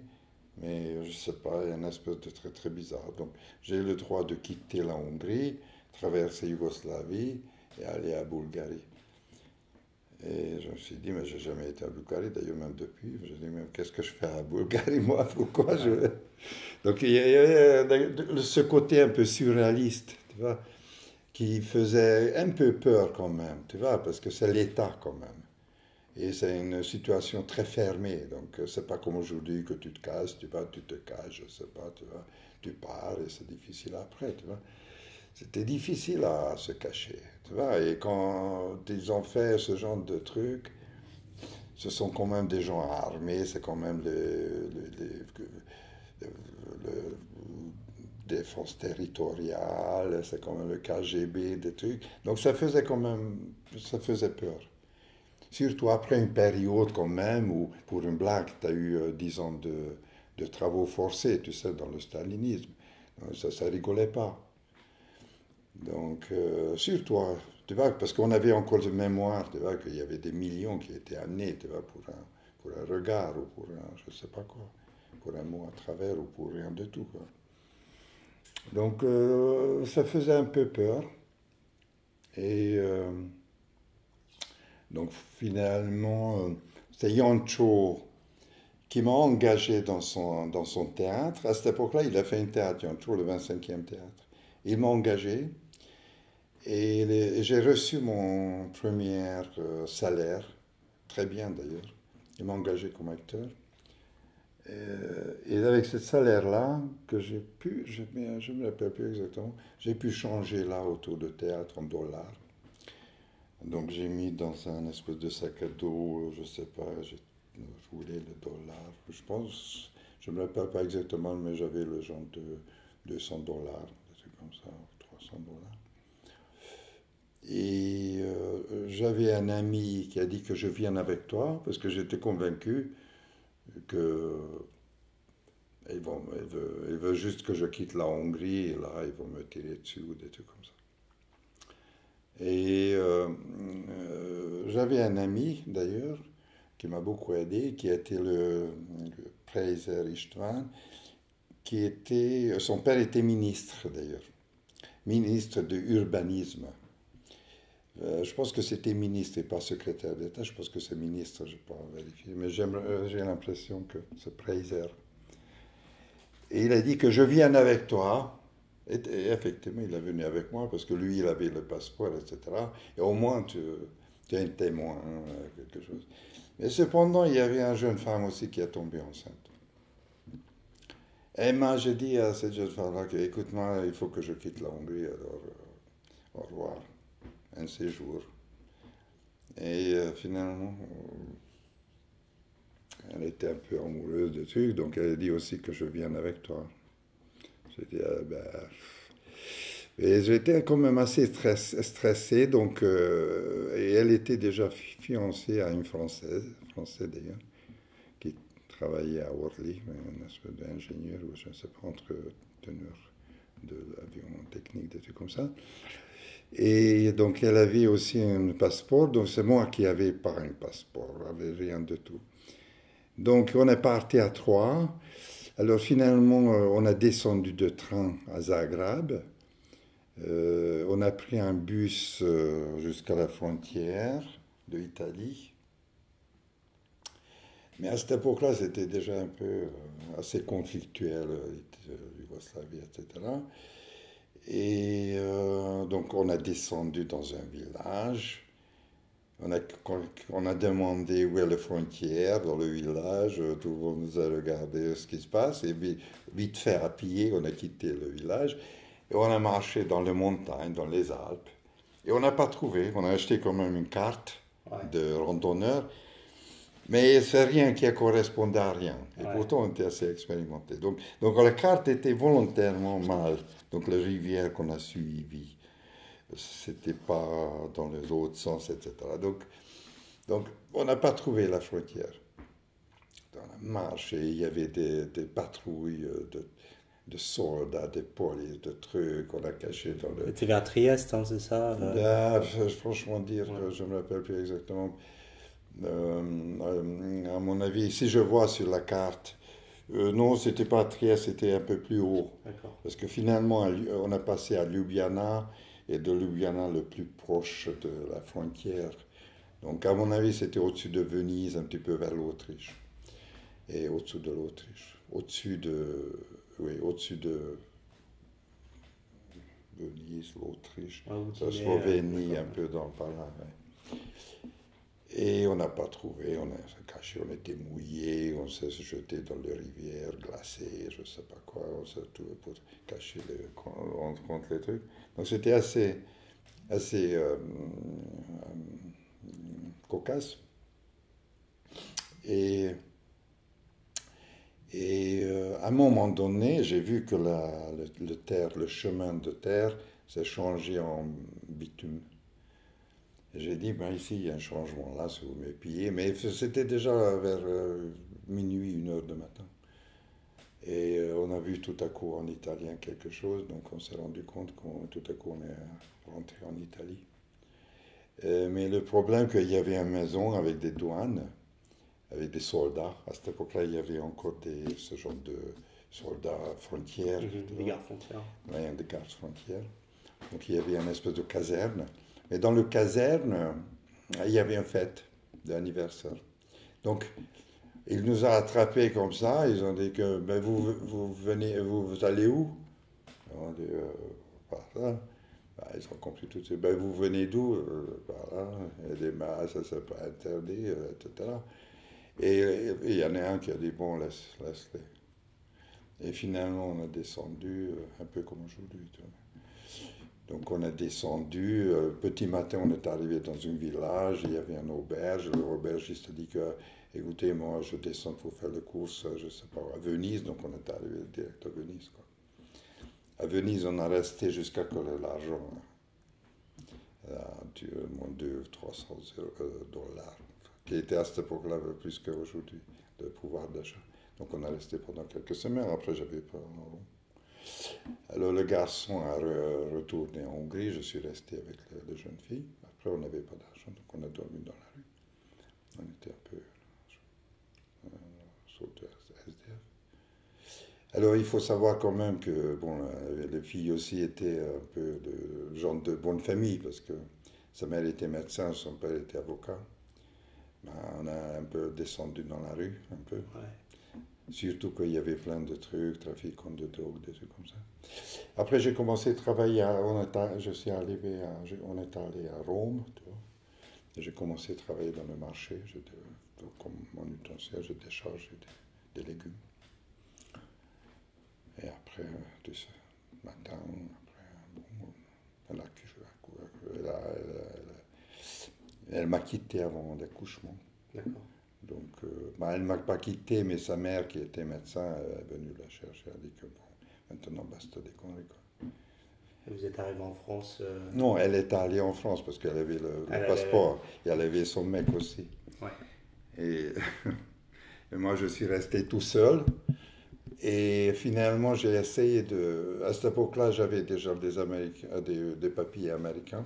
mais je ne sais pas, il y a une espèce de très très bizarre. Donc j'ai le droit de quitter la Hongrie, traverser Yougoslavie et aller à Bulgarie. Et je me suis dit, mais j'ai jamais été à Bulgarie, d'ailleurs même depuis. Je me suis dit, mais qu'est-ce que je fais à Bulgarie, moi? Pourquoi je... Ouais. Donc il y a ce côté un peu surréaliste, tu vois, qui faisait un peu peur quand même, tu vois, parce que c'est l'État quand même. Et c'est une situation très fermée, donc c'est pas comme aujourd'hui que tu te casses, tu vas, tu te caches, je sais pas, tu vois, tu pars et c'est difficile après, tu vois. C'était difficile à se cacher, tu vois, et quand ils ont fait ce genre de trucs, ce sont quand même des gens armés, c'est quand même le défense territoriale, c'est quand même le KGB, des trucs. Donc ça faisait quand même, ça faisait peur. Surtout après une période quand même où, pour une blague, tu as eu 10 ans de travaux forcés, tu sais, dans le stalinisme. Ça rigolait pas. Donc, surtout, tu vois, parce qu'on avait encore de mémoire, tu vois, qu'il y avait des millions qui étaient amenés, tu vois, pour un regard ou pour un, je sais pas quoi, pour un mot à travers ou pour rien de tout, quoi. Donc, ça faisait un peu peur. Et donc, finalement, c'est Yancho qui m'a engagé dans son théâtre. À cette époque-là, il a fait un théâtre, Yancho, le 25e théâtre. Il m'a engagé et j'ai reçu mon premier salaire, très bien d'ailleurs. Il m'a engagé comme acteur. Et avec ce salaire-là, que j'ai pu, je ne me rappelle plus exactement, j'ai pu changer là autour de théâtre en dollars. Donc j'ai mis dans un espèce de sac à dos, je sais pas, je voulais le dollar. Je pense, je ne me rappelle pas exactement, mais j'avais le genre de 200 dollars, des trucs comme ça, 300 dollars. Et j'avais un ami qui a dit que je vienne avec toi, parce que j'étais convaincu que il veut juste que je quitte la Hongrie, et là, ils vont me tirer dessus ou des trucs comme ça. Et j'avais un ami, d'ailleurs, qui m'a beaucoup aidé, qui était le Preiser Istvan, qui était, son père était ministre, d'ailleurs, ministre de l'urbanisme. Je pense que c'était ministre et pas secrétaire d'État. Je pense que c'est ministre, je ne vais pas vérifier. Mais j'ai l'impression que c'est Preiser. Et il a dit que je vienne avec toi. Et effectivement, il est venu avec moi parce que lui, il avait le passeport, etc. Et au moins, tu es un témoin, quelque chose. Mais cependant, il y avait une jeune femme aussi qui est tombée enceinte. Et moi, j'ai dit à cette jeune femme-là que, écoute-moi, il faut que je quitte la Hongrie, alors au revoir, un séjour. Et finalement, elle était un peu amoureuse de trucs, donc elle a dit aussi que je vienne avec toi. J'ai dit, ah, ben, et j'étais quand même assez stressé, donc, et elle était déjà fiancée à une Française d'ailleurs, qui travaillait à Orly, une espèce d'ingénieur, ou je ne sais pas, entreteneur de l'avion technique, des trucs comme ça. Et donc elle avait aussi un passeport, donc c'est moi qui avais pas un passeport, j'avais rien de tout. Donc on est parti à trois. Alors finalement, on a descendu de train à Zagreb. On a pris un bus jusqu'à la frontière de l'Italie. Mais à cette époque-là, c'était déjà un peu assez conflictuel, Yougoslavie, etc. Et donc on a descendu dans un village. On a, on a demandé où est la frontière dans le village. Tout le monde nous a regardé ce qui se passe. Et vite fait à pied, on a quitté le village. Et on a marché dans les montagnes, dans les Alpes. Et on n'a pas trouvé. On a acheté quand même une carte Ouais. de randonneur. Mais c'est rien qui correspondait à rien. Et Ouais. pourtant, on était assez expérimenté. Donc la carte était volontairement mal. Donc la rivière qu'on a suivie, c'était pas dans l'autre sens, etc. Donc on n'a pas trouvé la frontière. On a marché, il y avait des patrouilles de soldats, de polices, de trucs. On a caché dans le... C'était vers Trieste, hein, c'est ça Franchement dire, Ouais. je ne me rappelle plus exactement. À mon avis, si je vois sur la carte, non, c'était pas à Trieste, c'était un peu plus haut. D'accord. Parce que finalement, on a passé à Ljubljana, et de Ljubljana le plus proche de la frontière. Donc, à mon avis, c'était au-dessus de Venise, un petit peu vers l'Autriche. Et au-dessus de l'Autriche. Au-dessus de. Oui, au-dessus de Venise, l'Autriche, Ah, vous la dînez, Slovénie, d'accord. un peu dans par là. Ouais. Et on n'a pas trouvé, on a caché, on était mouillés, on s'est jeté dans les rivières glacées, je ne sais pas quoi, on s'est trouvé pour cacher contre les trucs. Donc c'était assez cocasse. Et, à un moment donné, j'ai vu que le chemin de terre s'est changé en bitume. Et j'ai dit, ben ici, il y a un changement là, sur mes pieds. Mais c'était déjà vers minuit, 1 heure du matin. Et on a vu tout à coup en italien quelque chose, donc on s'est rendu compte qu'on tout à coup on est rentré en Italie. Mais le problème, qu'il y avait une maison avec des douanes, avec des soldats. À cette époque-là, il y avait encore ce genre de soldats frontières, tu Les vois, gardes frontières. ouais, des gardes frontières. Donc il y avait une espèce de caserne. Mais dans le caserne, il y avait une fête d'anniversaire. Donc il nous a attrapés comme ça. Ils ont dit que ben, vous venez, vous allez où? On a dit par là. Ben, ils ont compris tout de suite. Ben, vous venez d'où? Par là. Il y a des masses, ça c'est pas interdit, etc. Et il y en a un qui a dit, bon, laisse-les. Et finalement, on a descendu, un peu comme aujourd'hui. Tu vois. Donc on a descendu, petit matin, on est arrivé dans un village, il y avait une auberge. L'aubergiste a dit que, écoutez, moi, je descends pour faire les courses, je ne sais pas, à Venise. Donc on est arrivé direct à Venise. Quoi. À Venise, on a resté jusqu'à que l'argent a dû moins de 300 dollars, qui était à cette époque-là plus qu'aujourd'hui, de pouvoir d'achat. Donc on a resté pendant quelques semaines, après j'avais pas... Alors le garçon a retourné en Hongrie, je suis resté avec les jeunes filles. Après on n'avait pas d'argent, donc on a dormi dans la rue. On était un peu sautés SDF. Alors il faut savoir quand même que bon, les filles aussi étaient un peu de genre de bonne famille, parce que sa mère était médecin, son père était avocat. Ben, on a un peu descendu dans la rue, un peu. Ouais. Surtout qu'il y avait plein de trucs, trafic de drogue, des trucs comme ça. Après, j'ai commencé à travailler, je suis arrivé on est allé à Rome, tu vois. J'ai commencé à travailler dans le marché, comme manutentionnaire, je déchargeais des légumes. Et après, tout ça, matin, après, bon, elle m'a quitté avant l'accouchement. D'accord. Donc, bah, elle ne m'a pas quitté, mais sa mère, qui était médecin, est venue la chercher. Elle a dit que bon, maintenant, basta des conneries. Quoi. Et vous êtes arrivé en France Non, elle est allée en France parce qu'elle avait le passeport. Et elle avait son mec aussi. Ouais. Et, et moi, je suis resté tout seul. Et finalement, j'ai essayé de... À cette époque-là, j'avais déjà des papiers américains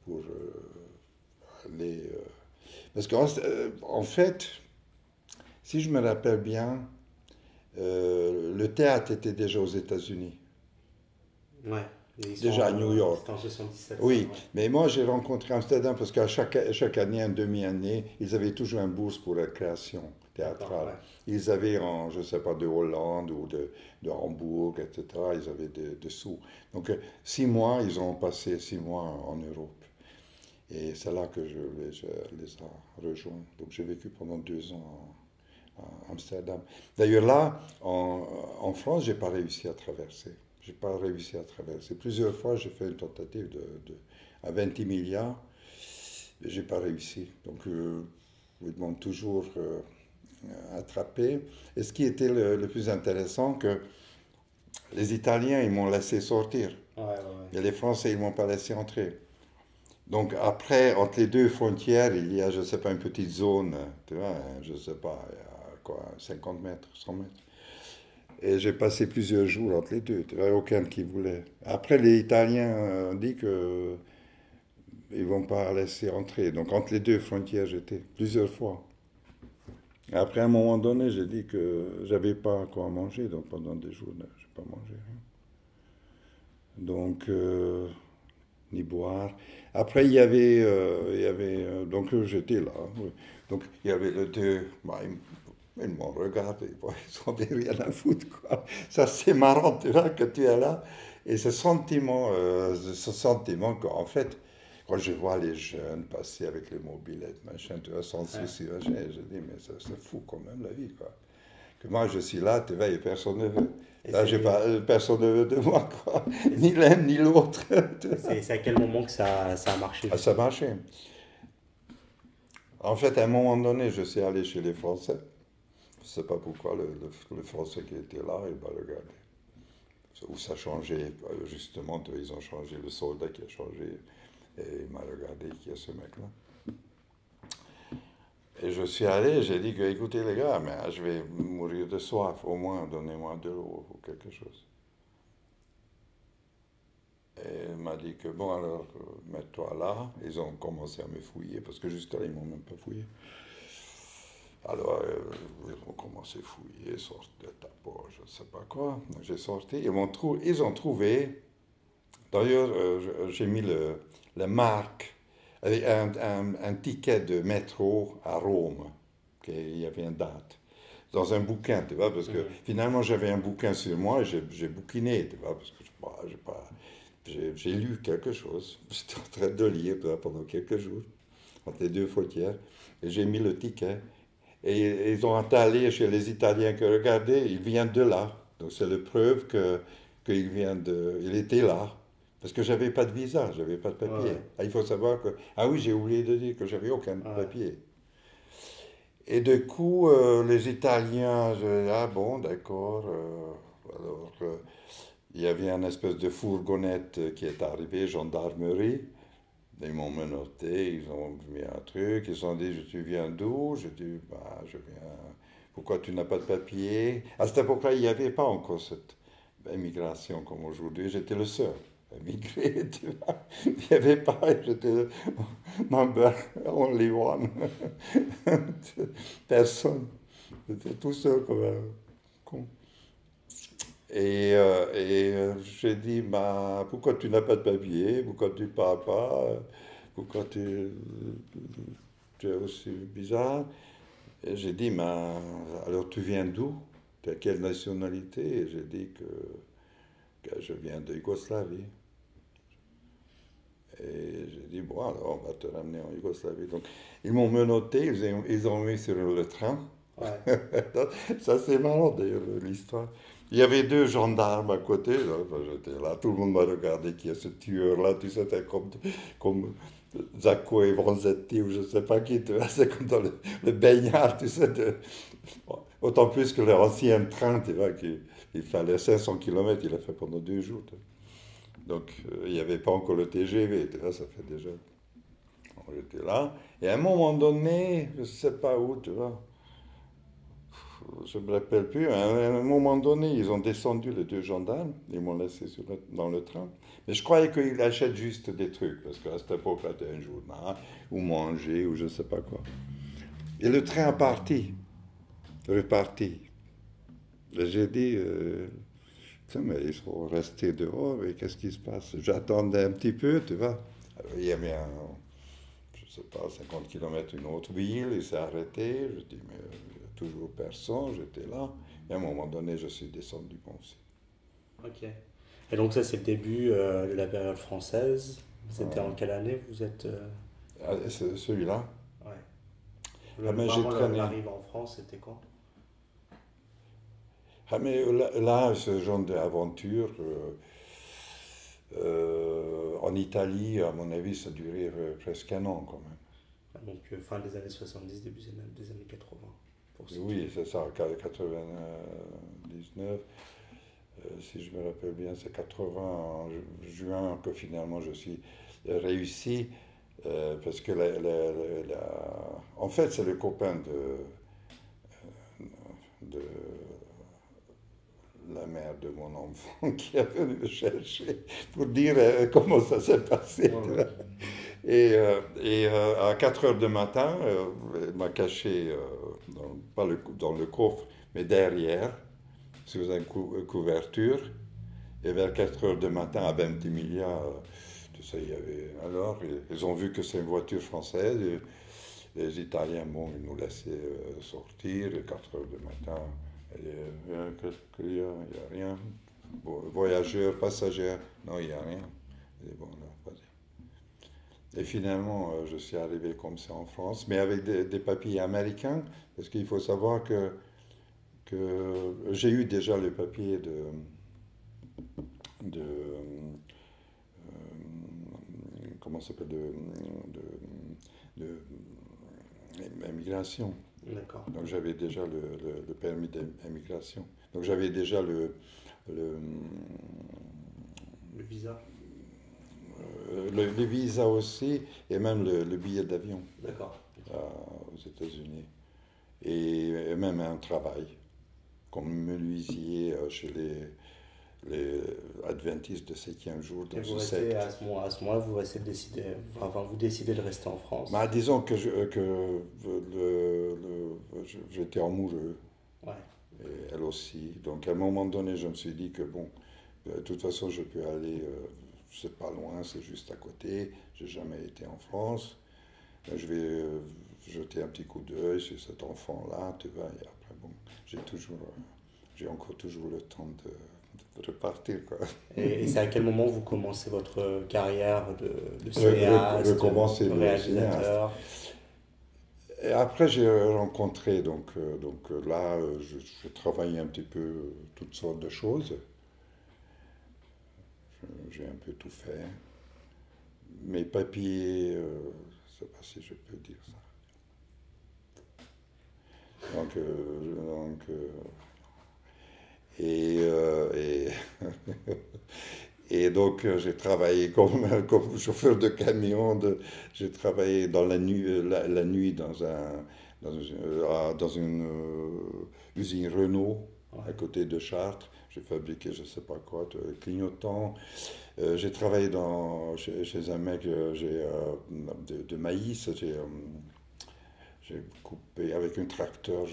pour les... Parce qu'en en fait, si je me rappelle bien, le théâtre était déjà aux États-Unis, Ouais. Ils déjà à New York. C'était en 77, ça, Oui, ouais. mais moi j'ai rencontré Amsterdam parce qu'à chaque année, une demi-année, ils avaient toujours une bourse pour la création D'accord, théâtrale. ouais. Ils avaient, je ne sais pas, de Hollande ou de Hambourg, etc. Ils avaient des sous. Donc 6 mois, ils ont passé 6 mois en Europe. Et c'est là que je les ai rejoints. Donc j'ai vécu pendant 2 ans à Amsterdam. D'ailleurs là, en France, j'ai pas réussi à traverser. J'ai pas réussi à traverser. Plusieurs fois, j'ai fait une tentative à 20 milliards, mais j'ai pas réussi. Donc, ils m'ont toujours attrapé. Et ce qui était le plus intéressant, que les Italiens, ils m'ont laissé sortir. Ouais, ouais, ouais. Et les Français, ils m'ont pas laissé entrer. Donc après, entre les deux frontières, il y a, je ne sais pas, une petite zone, tu vois, je ne sais pas, il y a quoi, 50 mètres, 100 mètres. Et j'ai passé plusieurs jours entre les deux. Il n'y avait aucun qui voulait. Après, les Italiens ont dit que ils vont pas laisser entrer. Donc entre les deux frontières, j'étais plusieurs fois. Et après, à un moment donné, j'ai dit que j'avais pas quoi manger. Donc pendant des jours, je n'ai pas mangé rien. Donc, ni boire. Après, donc j'étais là. Oui. Donc il y avait les deux. Bah, ils m'ont regardé. Bon, ils n'avaient rien à foutre, quoi. Ça, c'est marrant, tu vois, que tu es là. Et ce sentiment qu'en fait, quand je vois les jeunes passer avec les mobylettes, machin, tu vois, sans Ouais. souci, machin, je dis, mais c'est fou quand même la vie, quoi. Que moi, je suis là, tu vois, et personne ne veut. Et Là, j'ai pas, c'est personne ne veut de moi, quoi. et Ni c'est- l'un ni l'autre. et c'est à quel moment que ça a marché Ah, ça justement? marchait. En fait, à un moment donné, je suis allé chez les Français. Je ne sais pas pourquoi, le Français qui était là, il m'a regardé. Où ça changeait, justement, ils ont changé, le soldat qui a changé, et il m'a regardé, qui est ce mec-là. Et je suis allé, j'ai dit que, écoutez les gars, mais je vais mourir de soif, au moins donnez-moi de l'eau ou quelque chose. Et il m'a dit que, bon alors, mets-toi là. Ils ont commencé à me fouiller, parce que jusque-là, ils m'ont même pas fouillé. Alors, ils ont commencé à fouiller, sortir de ta poche, je ne sais pas quoi. Donc, j'ai sorti, ils ont trouvé, d'ailleurs, j'ai mis la marque, avec un ticket de métro à Rome, il y avait une date, dans un bouquin, tu vois, parce que Mhm. finalement, j'avais un bouquin sur moi, et j'ai bouquiné, tu vois, parce que j'ai lu quelque chose. J'étais en train de lire, tu vois, pendant quelques jours, entre les deux fautières, et j'ai mis le ticket. Et ils ont allé chez les Italiens que regardez, il vient de là. Donc c'est la preuve il était là. Parce que j'avais pas de visa, j'avais pas de Ouais, papier. ouais, Ah, il faut savoir que, ah oui, j'ai oublié de dire que j'avais aucun ouais. papier. Et du coup, les Italiens, ah bon, d'accord. Alors, il y avait une espèce de fourgonnette qui est arrivée, gendarmerie. Ils m'ont menotté, ils ont mis un truc, ils ont dit, tu viens d'où? Je dis, bah, je viens. Pourquoi tu n'as pas de papier? À cette époque-là, il n'y avait pas encore cette immigration comme aujourd'hui. J'étais le seul immigré, tu vois. Il n'y avait pas, j'étais le number only one. Personne. J'étais tout seul comme un con. J'ai dit, bah, pourquoi tu n'as pas de papier? Pourquoi tu ne parles pas? Pourquoi tu es aussi bizarre? Et j'ai dit, mais alors tu viens d'où? Tu as quelle nationalité? Et j'ai dit que je viens de Yougoslavie. Et j'ai dit, bon, alors on va te ramener en Yougoslavie. Donc, ils m'ont menotté, ils ont mis sur le train. Ouais. Ça, c'est marrant d'ailleurs, l'histoire. Il y avait deux gendarmes à côté. Là, enfin, j'étais là, tout le monde m'a regardé, qui est ce tueur-là, tu sais, c'était comme Zacco et Vanzetti ou je ne sais pas qui, tu vois, c'est comme dans le baignard, tu sais. Bon, autant plus que l'ancien train, tu vois, il fallait 500 km, il a fait pendant 2 jours. Tu vois. Donc, il n'y avait pas encore le TGV, tu vois, ça fait déjà. On était là. Et à un moment donné, je ne sais pas où, tu vois, je ne me rappelle plus, à un moment donné, ils ont descendu les deux gendarmes, ils m'ont laissé dans le train. Mais je croyais qu'ils achètent juste des trucs, parce qu'à cette époque-là, c'était un journal, ou manger, ou je ne sais pas quoi. Et le train a parti, reparti. Et j'ai dit, tiens, mais ils sont restés dehors, et qu'est-ce qui se passe? J'attendais un petit peu, tu vois. Alors, il y avait je ne sais pas, 50 km une autre ville, il s'est arrêté, je dis, mais il n'y a toujours personne, j'étais là. Et à un moment donné, je suis descendu bon aussi. Ok. Et donc ça, c'est le début de la période française. C'était en Voilà. quelle année vous êtes Ah, celui-là. ouais. Ah, mais j'ai Vraiment traîné. l'arrivée en France, c'était quand? Ah, mais là, ce genre d'aventure, en Italie, à mon avis, ça durait presque un an quand même. Donc fin des années 70, début des années 80, pour situer. Oui, c'est ça, 99. Si je me rappelle bien, c'est 80 en juin que finalement je suis réussi. Parce que en fait, c'est le copain de la mère de mon enfant qui est venue me chercher pour dire comment ça s'est passé. Ouais, ouais. À 4 heures du matin, elle m'a caché, pas dans le coffre, mais derrière, sous une couverture. Et vers 4 heures du matin, à Ventimiglia, tout ça, il y avait. Alors, ils ont vu que c'est une voiture française. Et les Italiens, bon, ils nous laissaient sortir. Et 4 heures du matin, elle dit, qu'est-ce qu'il y a? Il n'y a rien. Voyageurs, passagers, non, il n'y a rien. Elle dit, bon, là, vas-y. Et finalement, je suis arrivé comme ça en France, mais avec des papiers américains, parce qu'il faut savoir que j'ai eu déjà le papier de comment ça s'appelle de immigration. D'accord. Donc j'avais déjà le permis d'immigration. Donc j'avais déjà le, Le visa. le visa aussi et même le billet d'avion D'accord. aux États-Unis. Et même un travail comme menuisier chez les adventistes de 7e jour dans Et vous une restez secte. à ce moment-là, vous restez décidé, enfin, vous décidez de rester en France. Bah, disons que j'étais amoureux, Ouais. et elle aussi. Donc à un moment donné, je me suis dit que bon, de toute façon, je peux aller, c'est pas loin, c'est juste à côté. J'ai jamais été en France. Je vais jeter un petit coup d'œil sur cet enfant-là, tu vois. Et après, bon, j'ai encore toujours le temps de repartir, quoi. Et c'est à quel moment vous commencez votre carrière de cinéaste, Recommencer de le cinéaste. réalisateur? Et après, j'ai rencontré, donc là, je travaillais un petit peu toutes sortes de choses. J'ai un peu tout fait. Mes papiers, je ne sais pas si je peux dire ça. Et et donc j'ai travaillé comme chauffeur de camion. J'ai travaillé dans la nuit, la nuit dans une usine Renault à côté de Chartres. J'ai fabriqué je ne sais pas quoi, clignotants. J'ai travaillé chez un mec de maïs. J'ai coupé avec un tracteur.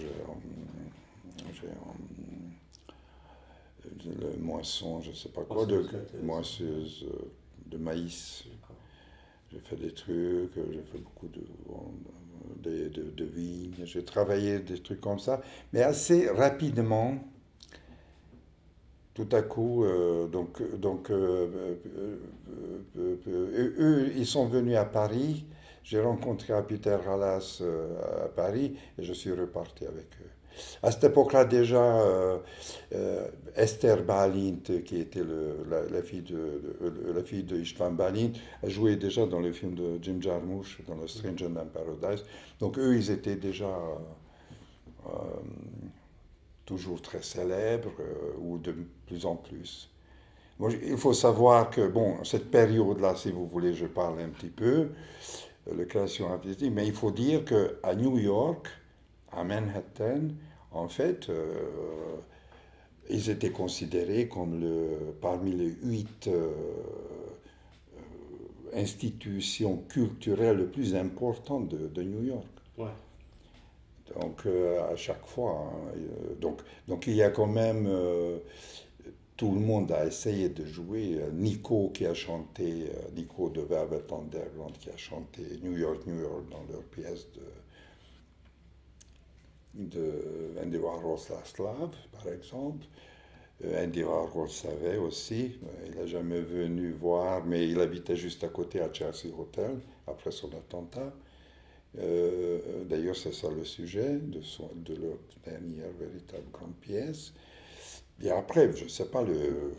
Le moisson, je ne sais pas quoi, moisseuse de maïs. J'ai fait des trucs, j'ai fait beaucoup de vignes, j'ai travaillé des trucs comme ça, mais assez rapidement, tout à coup, eux, ils sont venus à Paris, j'ai rencontré Peter Halas à Paris et je suis reparti avec eux. À cette époque-là, déjà, Esther Balint, qui était la fille de Istvan Balint, a joué déjà dans le film de Jim Jarmusch, dans le Stranger Than Paradise. Donc eux, ils étaient déjà toujours très célèbres, ou de plus en plus. Bon, il faut savoir que, bon, cette période-là, si vous voulez, je parle un petit peu, la création artistique, mais il faut dire qu'à New York, à Manhattan, en fait, ils étaient considérés comme parmi les 8 institutions culturelles les plus importantes de New York. Ouais. Donc, à chaque fois, hein, donc il y a quand même, tout le monde a essayé de jouer. Nico qui a chanté, Nico de Velvet Underground qui a chanté New York, New York dans leur pièce de Andy Warhol Last Love, par exemple. Andy Warhol savait aussi, il n'a jamais venu voir, mais il habitait juste à côté à Chelsea Hotel, après son attentat. D'ailleurs, c'est ça le sujet de leur dernière véritable grande pièce. Et après, je ne sais pas, le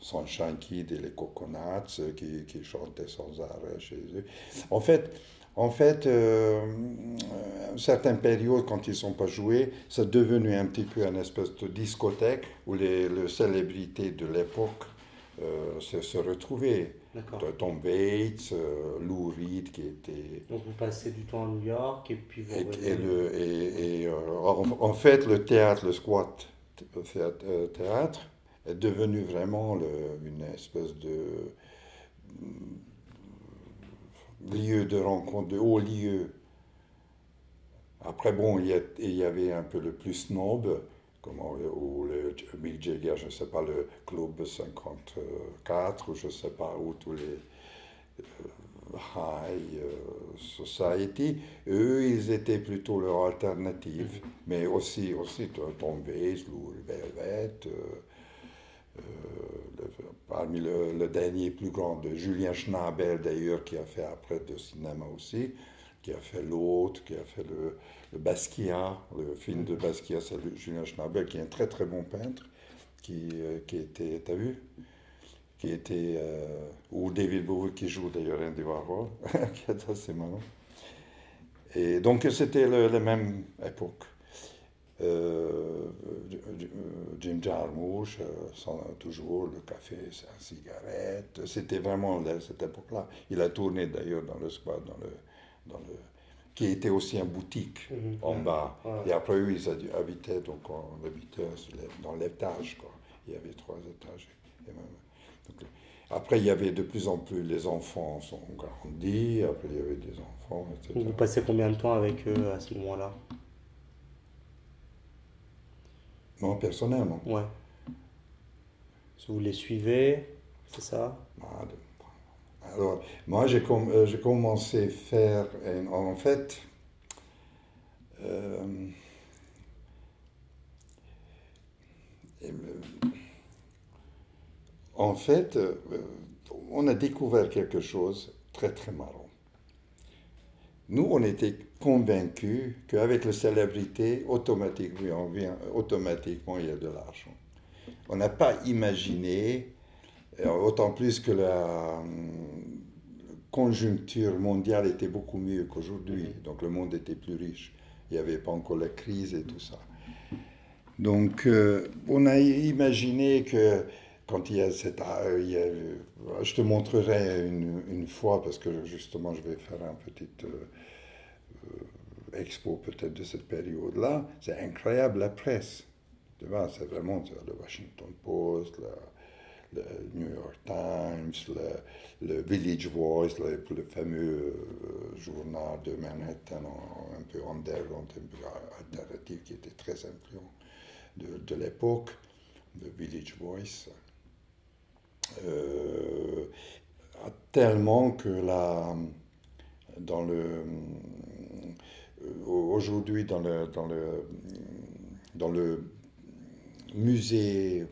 Sunshine Kid et les Coconuts qui chantaient sans arrêt chez eux. En fait, à certaines périodes, quand ils ne sont pas joués, c'est devenu un petit peu une espèce de discothèque où les célébrités de l'époque se retrouvaient. D'accord. Tom Waits, Lou Reed qui était... Donc vous passez du temps à New York et puis vous revenez. En fait, le théâtre, le squat, théâtre est devenu vraiment une espèce de lieu de rencontre, de haut lieu. Après, bon, il y avait un peu le plus snob, comme ou le Mick Jagger, je ne sais pas, le Club 54, ou je ne sais pas où, tous les High Society. Eux, ils étaient plutôt leur alternative, mais aussi Tom Waits, Lou Velvet, parmi le dernier plus grand de Julien Schnabel d'ailleurs, qui a fait après de cinéma aussi, qui a fait L'Hôte, qui a fait le Basquiat, le film de Basquiat, c'est Julien Schnabel, qui est un très très bon peintre, qui était, t'as vu? Qui était, ou David Bowie qui joue d'ailleurs Andy Warhol, qui est assez marrant. Et donc c'était la même époque. Jim Jarmusch, toujours le café sans cigarette. C'était vraiment cette époque-là. Il a tourné d'ailleurs dans le squat, qui était aussi une boutique en bas. Et après, eux, ils habitaient, donc on habitait dans l'étage, quoi. Il y avait 3 étages. Donc, après, il y avait de plus en plus, les enfants sont grandis, après il y avait des enfants, etc. Vous passez combien de temps avec eux à ce moment-là? Moi, personnellement. Ouais. Si vous les suivez, c'est ça? Alors, moi, j'ai commencé à faire, en fait, on a découvert quelque chose très très marrant. Nous, on était convaincus qu'avec la célébrité, automatiquement, il y a de l'argent. On n'a pas imaginé, autant plus que la conjoncture mondiale était beaucoup mieux qu'aujourd'hui. Donc le monde était plus riche. Il n'y avait pas encore la crise et tout ça. Donc on a imaginé que quand il y a cette... je te montrerai une fois, parce que justement je vais faire un petit expo peut-être de cette période-là. C'est incroyable la presse. Tu vois, c'est vraiment le Washington Post, le New York Times, le Village Voice, le fameux journal de Manhattan, un peu underground, un peu alternatif, qui était très influent de l'époque, le Village Voice. Tellement que aujourd'hui dans le musée,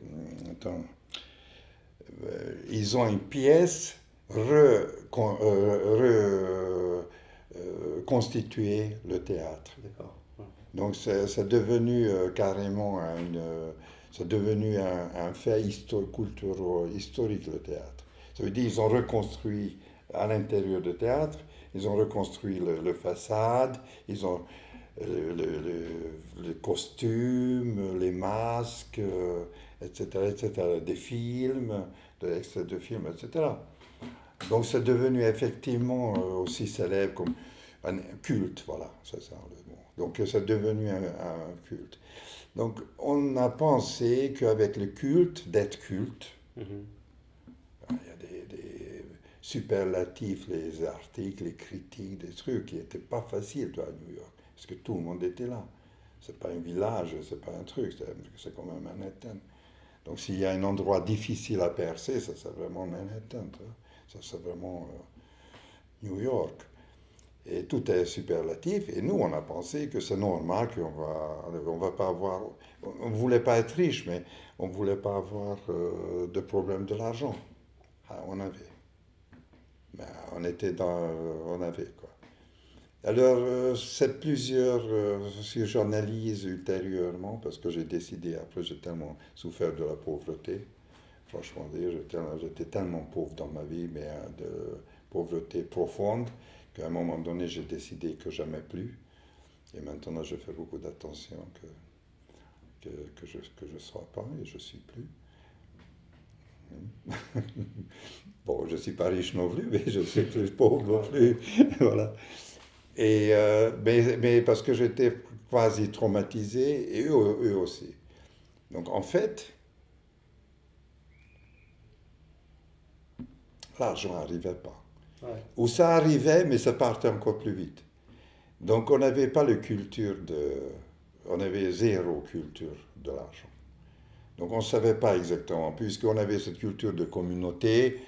ils ont une pièce reconstituée, le théâtre. D'accord. Ouais. Donc c'est devenu carrément c'est devenu un fait historique, le théâtre. Ça veut dire qu'ils ont reconstruit à l'intérieur du théâtre, ils ont reconstruit le façade, ils ont les costumes, les masques, etc., des films, des extraits de films, etc. Donc c'est devenu effectivement aussi célèbre comme un culte, voilà, c'est ça le mot. Donc c'est devenu un culte. Donc on a pensé qu'avec le culte, d'être culte, il y a des superlatifs, les articles, les critiques, des trucs qui n'étaient pas faciles à New York, parce que tout le monde était là. C'est pas un village, c'est pas un truc, c'est comme un Manhattan. Donc s'il y a un endroit difficile à percer, ça c'est vraiment Manhattan, ça c'est vraiment New York. Et tout est superlatif, et nous on a pensé que c'est normal on va pas avoir, on ne voulait pas être riche, mais on ne voulait pas avoir de problème de l'argent. Ah, on avait. Ben, on avait quoi. Alors, c'est plusieurs, si j'analyse ultérieurement, parce que j'ai décidé, après j'ai tellement souffert de la pauvreté, franchement dire, j'étais tellement pauvre dans ma vie, mais de pauvreté profonde, qu'à un moment donné j'ai décidé que jamais plus. Et maintenant je fais beaucoup d'attention que je ne sois pas et je ne suis plus. Bon, je ne suis pas riche non plus, mais je ne suis plus pauvre non plus. Voilà. Et, mais parce que j'étais quasi traumatisé, et eux aussi. Donc en fait, l'argent n'arrivait pas. Ouais. Ou ça arrivait, mais ça partait encore plus vite. Donc on n'avait pas la culture de... On avait zéro culture de l'argent. Donc on ne savait pas exactement, puisqu'on avait cette culture de communauté,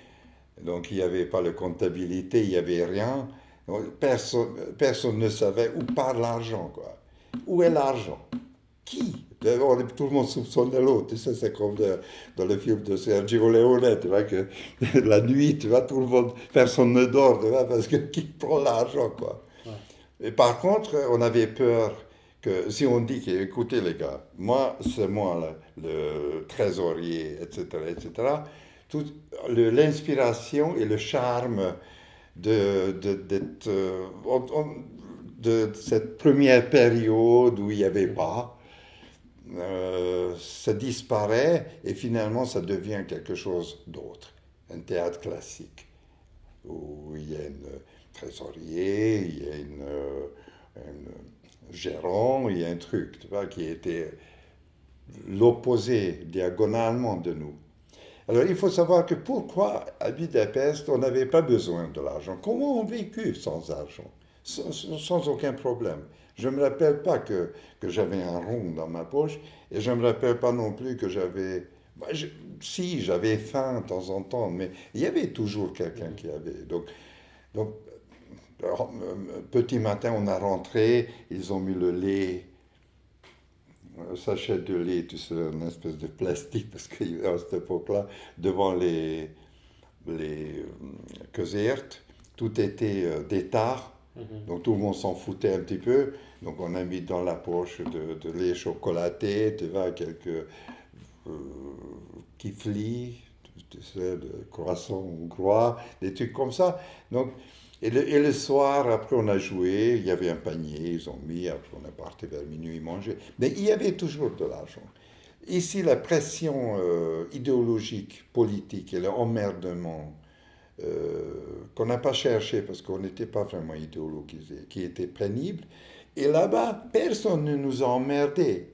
donc il n'y avait pas de comptabilité, il n'y avait rien. Donc, personne ne savait où part l'argent, quoi. Où est l'argent? Qui? Tout le monde soupçonnait l'autre. Et ça, c'est comme dans le film de Sergio Leone, tu vois, que la nuit, tu vois, tout le monde, personne ne dort, tu vois, parce que qui prend l'argent, quoi. Ouais. Et par contre, on avait peur que si on dit que, écoutez les gars, moi, c'est moi le trésorier, etc., etc., l'inspiration et le charme d'être, de cette première période où il n'y avait pas, ça disparaît et finalement ça devient quelque chose d'autre, un théâtre classique, où il y a une trésorier, il y a un gérant, il y a un truc, tu vois, qui était l'opposé diagonalement de nous. Alors il faut savoir que pourquoi à Budapest on n'avait pas besoin de l'argent. Comment on vécut sans argent, sans aucun problème. Je ne me rappelle pas que j'avais un rond dans ma poche et je ne me rappelle pas non plus que j'avais... Bah, si, j'avais faim de temps en temps, mais il y avait toujours quelqu'un qui avait. Donc petit matin, on a rentré, ils ont mis le lait, un sachet de lait, tu sais, une espèce de plastique, parce qu'à cette époque-là, devant les casernes, tout était des tares, Mhm. donc tout le monde s'en foutait un petit peu. Donc on a mis dans la poche de lait chocolaté, tu vois, quelques kiflis, tu sais, de croissants hongrois, des trucs comme ça. Donc, et le soir, après on a joué, il y avait un panier, ils ont mis, après on est parti vers minuit manger. Mais il y avait toujours de l'argent. Ici, la pression idéologique, politique et l'emmerdement qu'on n'a pas cherché parce qu'on n'était pas vraiment idéologisé, qui était pénible. Et là-bas, personne ne nous a emmerdés.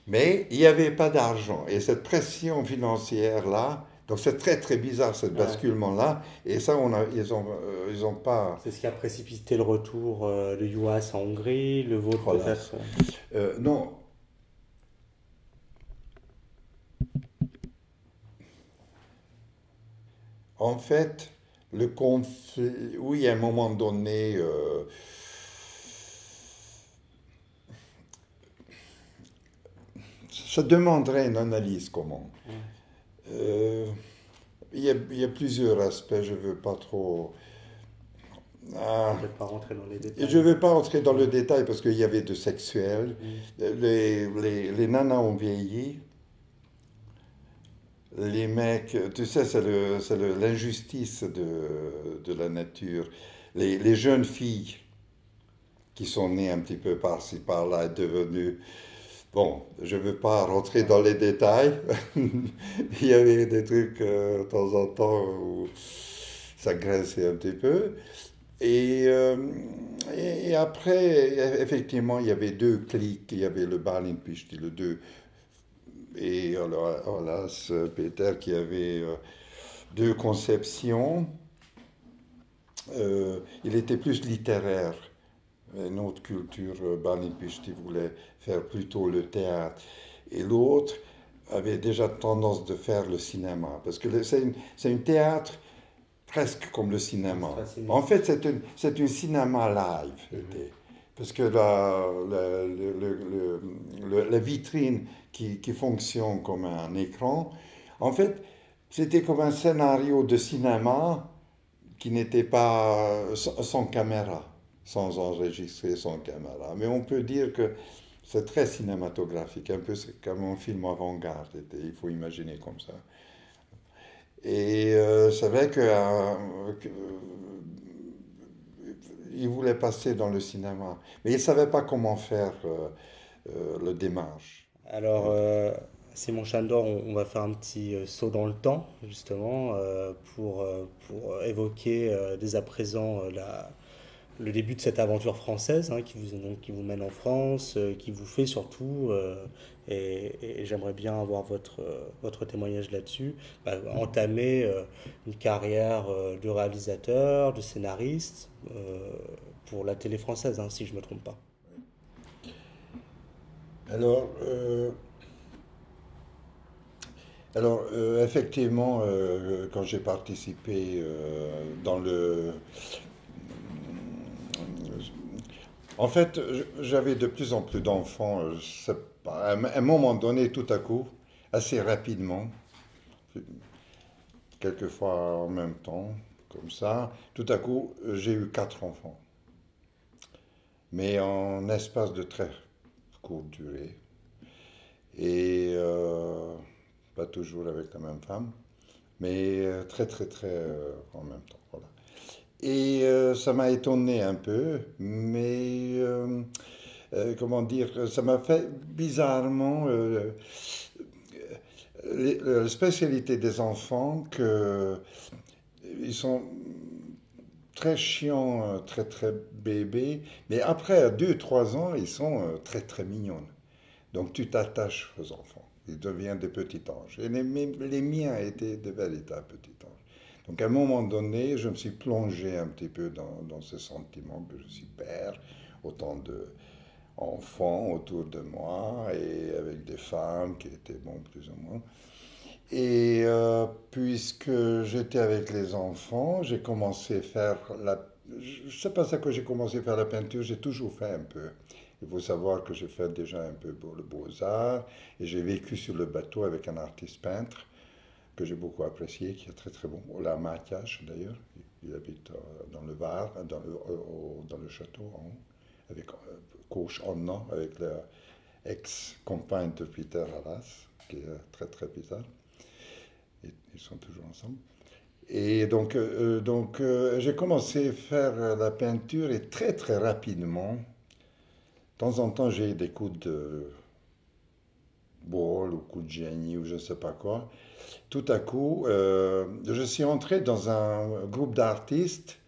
Mais il n'y avait pas d'argent. Et cette pression financière-là, donc c'est très très bizarre, ce Ouais. basculement-là. Et ça, ils ont pas... C'est ce qui a précipité le retour de Juhas en Hongrie, le vôtre Voilà. peut-être. Non, en fait, le conflit, oui, à un moment donné, ça demanderait une analyse comment. Ouais. Euh, il y a plusieurs aspects, je ne veux pas trop... Ah, Peut-être pas rentrer dans les et je détails. ne vais pas entrer dans le détail parce qu'il y avait de sexuel. Mm. Les nanas ont vieilli. Les mecs, tu sais, l'injustice de la nature. Les jeunes filles qui sont nées un petit peu par-ci, par-là, devenues... Bon, je ne veux pas rentrer dans les détails. Il y avait des trucs de temps en temps où ça grinçait un petit peu. Et, euh, et après, effectivement, il y avait deux clics. Il y avait le Berlin-Pichti, le deux. Et alors, voilà, ce Peter qui avait deux conceptions. Il était plus littéraire. Une autre culture, Berlin-Pichti voulait faire plutôt le théâtre. Et l'autre avait déjà tendance de faire le cinéma. Parce que c'est un théâtre presque comme le C'est cinéma. fascinant. En fait, c'est un cinéma live. Mhm. Parce que la vitrine qui fonctionne comme un écran, en fait, c'était comme un scénario de cinéma qui n'était pas sans caméra, sans enregistrer, sans caméra. Mais on peut dire que c'est très cinématographique, un peu comme un film avant-garde, il faut imaginer comme ça. Et c'est vrai il voulait passer dans le cinéma, mais il ne savait pas comment faire le démarche. Alors, Simon Chandor, on va faire un petit saut dans le temps, justement, pour évoquer dès à présent le début de cette aventure française qui qui vous mène en France, qui vous fait surtout, et j'aimerais bien avoir votre témoignage là-dessus, entamer une carrière de réalisateur, de scénariste pour la télé française, si je ne me trompe pas. Alors, effectivement, quand j'ai participé dans le... En fait, j'avais de plus en plus d'enfants. À un moment donné, tout à coup, assez rapidement, quelquefois en même temps, comme ça, tout à coup, j'ai eu 4 enfants. Mais en espace de très courte durée. Et pas toujours avec la même femme, mais très très très en même temps. Voilà. Et ça m'a étonné un peu, mais comment dire, ça m'a fait bizarrement la spécialité des enfants que ils sont très chiants, très très bébés, mais après 2 3 ans, ils sont très très mignons. Donc tu t'attaches aux enfants. Ils deviennent des petits anges. Et les miens étaient de véritables petits anges. Donc à un moment donné, je me suis plongé un petit peu dans ce sentiment que je suis père, autant d'enfants autour de moi et avec des femmes qui étaient bon plus ou moins. Et puisque j'étais avec les enfants, j'ai commencé à faire la... C'est pas ça que j'ai commencé à faire la peinture, j'ai toujours fait un peu. Il faut savoir que j'ai fait déjà un peu pour le Beaux-Arts et j'ai vécu sur le bateau avec un artiste peintre que j'ai beaucoup apprécié, qui est très très bon, Ola Mathias d'ailleurs. Il habite dans le Var, dans le château en haut, avec Coach Anna, avec l'ex-compagne de Peter Halas, qui est très très bizarre. Et ils sont toujours ensemble. Et donc j'ai commencé à faire la peinture et très très rapidement, de temps en temps j'ai des coups de bol ou coups de génie ou je ne sais pas quoi. Tout à coup, je suis entré dans un groupe d'artistes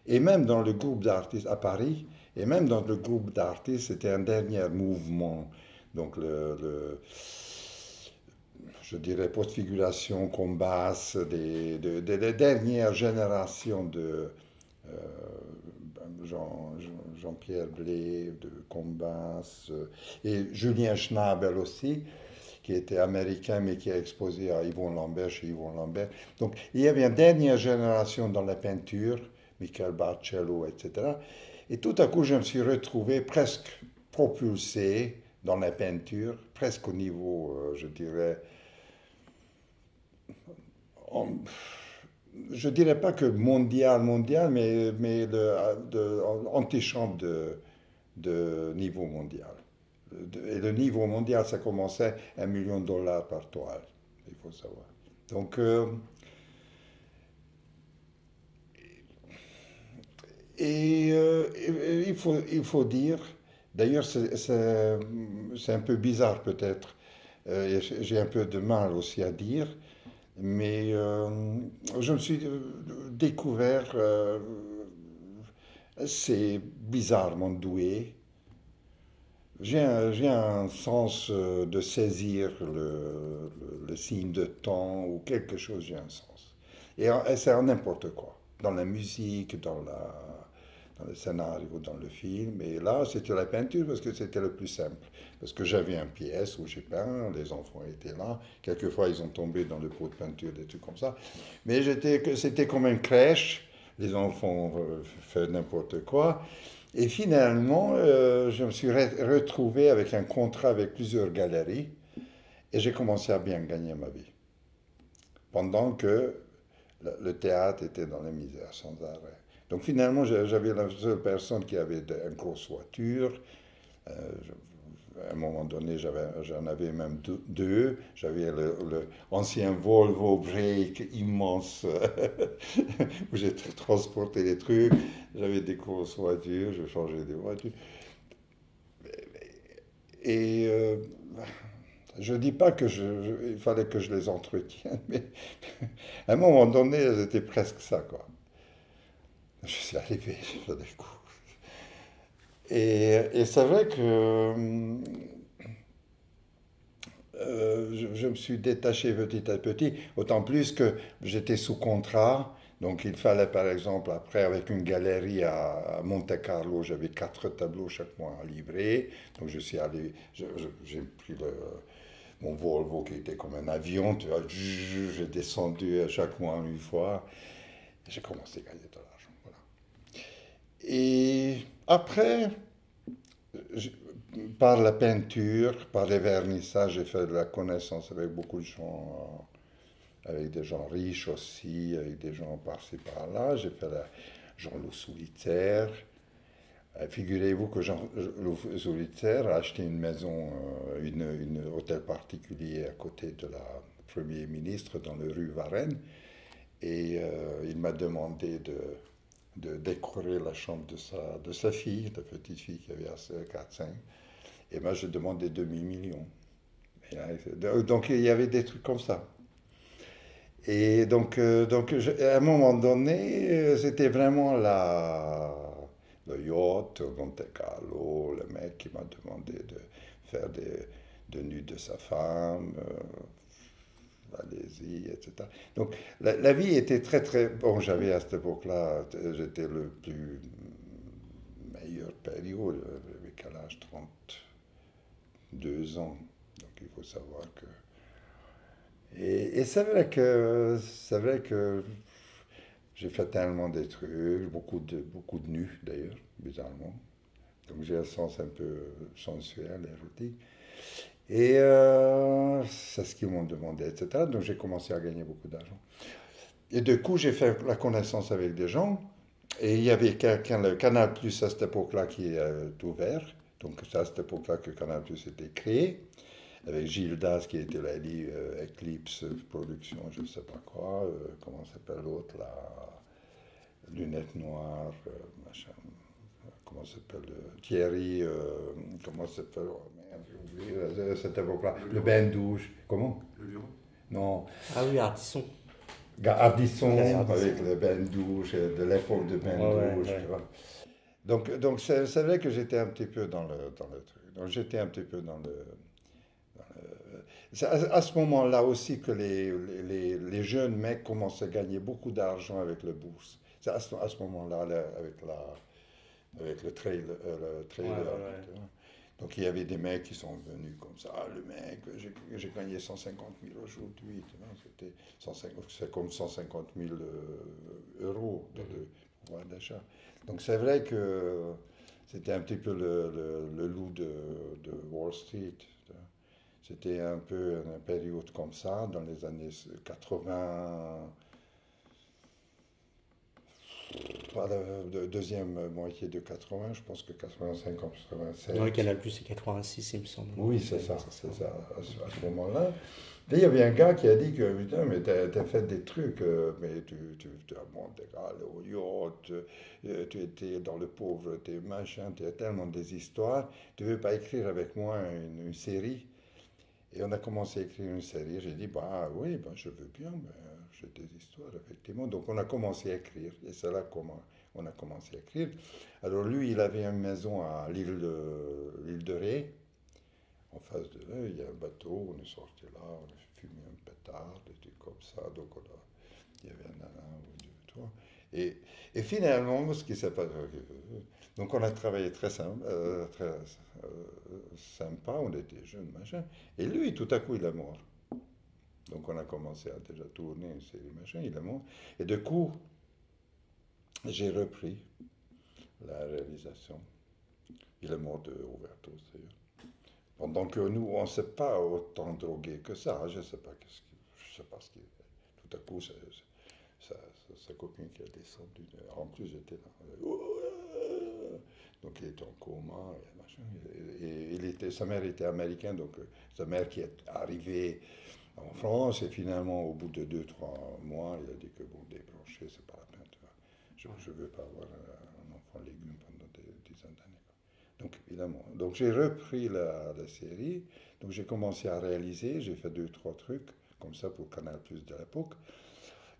et même dans le groupe d'artistes à Paris, et même dans le groupe d'artistes, c'était un dernier mouvement. Donc je dirais, post-figuration, Combas, des dernières générations de euh, Jean-Pierre Blé, de Combas, et Julien Schnabel aussi, qui était américain mais qui a exposé à Yvon Lambert, chez Yvon Lambert. Donc il y avait une dernière génération dans la peinture, Michael Barcello, etc. Et tout à coup, je me suis retrouvé presque propulsé dans la peinture, presque au niveau, je dirais, en- je dirais pas que mondial, mais antichambre de niveau mondial. Et le niveau mondial, ça commençait à 1 million de dollars par toile, il faut savoir. Donc, il faut dire, d'ailleurs, c'est un peu bizarre peut-être, et j'ai un peu de mal aussi à dire, mais je me suis découvert assez bizarrement doué. J'ai un sens de saisir le signe de temps ou quelque chose, j'ai un sens. Et c'est en n'importe quoi, dans la musique, dans le scénario, dans le film. Et là, c'était la peinture parce que c'était le plus simple. Parce que j'avais une pièce où j'ai peint, les enfants étaient là. Quelquefois, ils ont tombé dans le pot de peinture, des trucs comme ça. Mais c'était comme une crèche. Les enfants faisaient n'importe quoi. Et finalement, je me suis retrouvé avec un contrat avec plusieurs galeries et j'ai commencé à bien gagner ma vie. Pendant que le théâtre était dans la misère sans arrêt. Donc finalement, j'avais la seule personne qui avait une grosse voiture. Euh, à un moment donné, j'en avais même deux. J'avais l'ancien Volvo Break immense où j'ai transporté les trucs. J'avais des grosses voitures, je changeais des voitures. Et je ne dis pas il fallait que je les entretienne, mais à un moment donné, elles étaient presque ça, quoi. Je suis arrivé sur des coups. Et c'est vrai que je me suis détaché petit à petit, d'autant plus que j'étais sous contrat. Donc il fallait par exemple, après avec une galerie à Monte Carlo, j'avais 4 tableaux chaque mois à livrer. Donc je suis allé, j'ai pris mon Volvo qui était comme un avion, tu vois, j'ai descendu à chaque mois une fois. Et j'ai commencé à gagner de l'argent. Voilà. Et après, je- par la peinture, par les vernissages, j'ai fait de la connaissance avec beaucoup de gens, avec des gens riches aussi, avec des gens par-ci par-là. J'ai fait la Jean-Loup Solitaire. Figurez-vous que Jean-Loup Solitaire a acheté une maison, une hôtel particulier à côté de la Premier ministre dans la rue Varennes. Et il m'a demandé de décorer la chambre de sa fille, de petite fille qui avait 4-5. Et moi, je demandais demi-million. Donc, il y avait des trucs comme ça. Et à un moment donné, c'était vraiment le yacht, Monte Carlo, le mec qui m'a demandé de faire des nus de sa femme, allez-y, etc. Donc la vie était très très... Bon, j'avais à cette époque-là, j'étais le plus meilleur période, j'avais quel âge? 32 ans. Donc il faut savoir que... Et c'est vrai que j'ai fait tellement des trucs, beaucoup de nus d'ailleurs, bizarrement. Donc j'ai un sens un peu sensuel, érotique. Et c'est ce qu'ils m'ont demandé, etc. Donc j'ai commencé à gagner beaucoup d'argent. Et du coup, j'ai fait la connaissance avec des gens. Et il y avait quelqu'un, le Canal Plus à cette époque-là, qui est ouvert. Donc c'est à cette époque-là que Canal Plus était créé. Avec Gilles Das qui était là, dit Eclipse Production, je ne sais pas quoi. Comment s'appelle l'autre là? Lunettes noires, machin. Comment s'appelle Thierry, comment s'appelle oh, merde, j'ai oublié, cette époque-là. Le bain de douche. Comment? Le bureau. Non. Ah oui, Ardisson. Ardisson Ardisson. avec le bain de douche, de l'époque de bain de Ouais, douche, ouais. tu vois. Donc c'est vrai que j'étais un petit peu dans le truc. Donc j'étais un petit peu dans le... C'est à ce moment-là aussi que les jeunes mecs commencent à gagner beaucoup d'argent avec le bourse. C'est à ce moment-là, avec le Ouais, ouais, trailer. ouais. Tu vois. Donc il y avait des mecs qui sont venus comme ça. Ah, le mec, j'ai gagné 150 000 aujourd'hui. Tu vois, c'est comme 150 000 euros dans le pouvoir d'achat. Donc c'est vrai que c'était un petit peu le loup de Wall Street. Tu vois. C'était un peu une période comme ça, dans les années 80, la deuxième moitié de 80, je pense que 85, Ouais, 87. Canal Plus, c'est 86, il me semble. Oui, Ouais, c'est ça, à ce moment-là. Et il y avait un gars qui a dit que, putain, mais t'as fait des trucs, mais tu as monté au yacht, tu étais dans le pauvreté, machin, tu as tellement des histoires, tu veux pas écrire avec moi une série? Et on a commencé à écrire une série. J'ai dit, bah oui, bah, je veux bien, mais j'ai des histoires, effectivement. Donc on a commencé à écrire. Et c'est là qu'on on a commencé à écrire. Alors lui, il avait une maison à l'île de Ré. En face de là, il y a un bateau. On est sorti là, on a fumé un pétard, des trucs comme ça. Donc il y avait un nana ou deux, trois. Et finalement, ce qui s'est passé, donc on a travaillé sympa, on était jeunes, machin. Et lui, tout à coup, il est mort. Donc on a commencé à déjà tourner une série, machin, il est mort. Et du coup, j'ai repris la réalisation. Il est mort de overdose d'ailleurs. Pendant que nous, on ne s'est pas autant drogué que ça. Je ne sais pas je sais pas ce qu'il fait. Tout à coup, sa copine qui a descendu. En plus, j'étais là. Donc il était en coma et machin. Sa mère était américaine, donc sa mère qui est arrivée en France et finalement au bout de 2, 3 mois, il a dit que bon, débrancher, c'est pas la peine. Je ne veux pas avoir un enfant légume pendant des dizaines d'années. Donc évidemment. Donc j'ai repris la série. Donc j'ai commencé à réaliser. J'ai fait 2, 3 trucs comme ça pour Canal Plus de l'époque.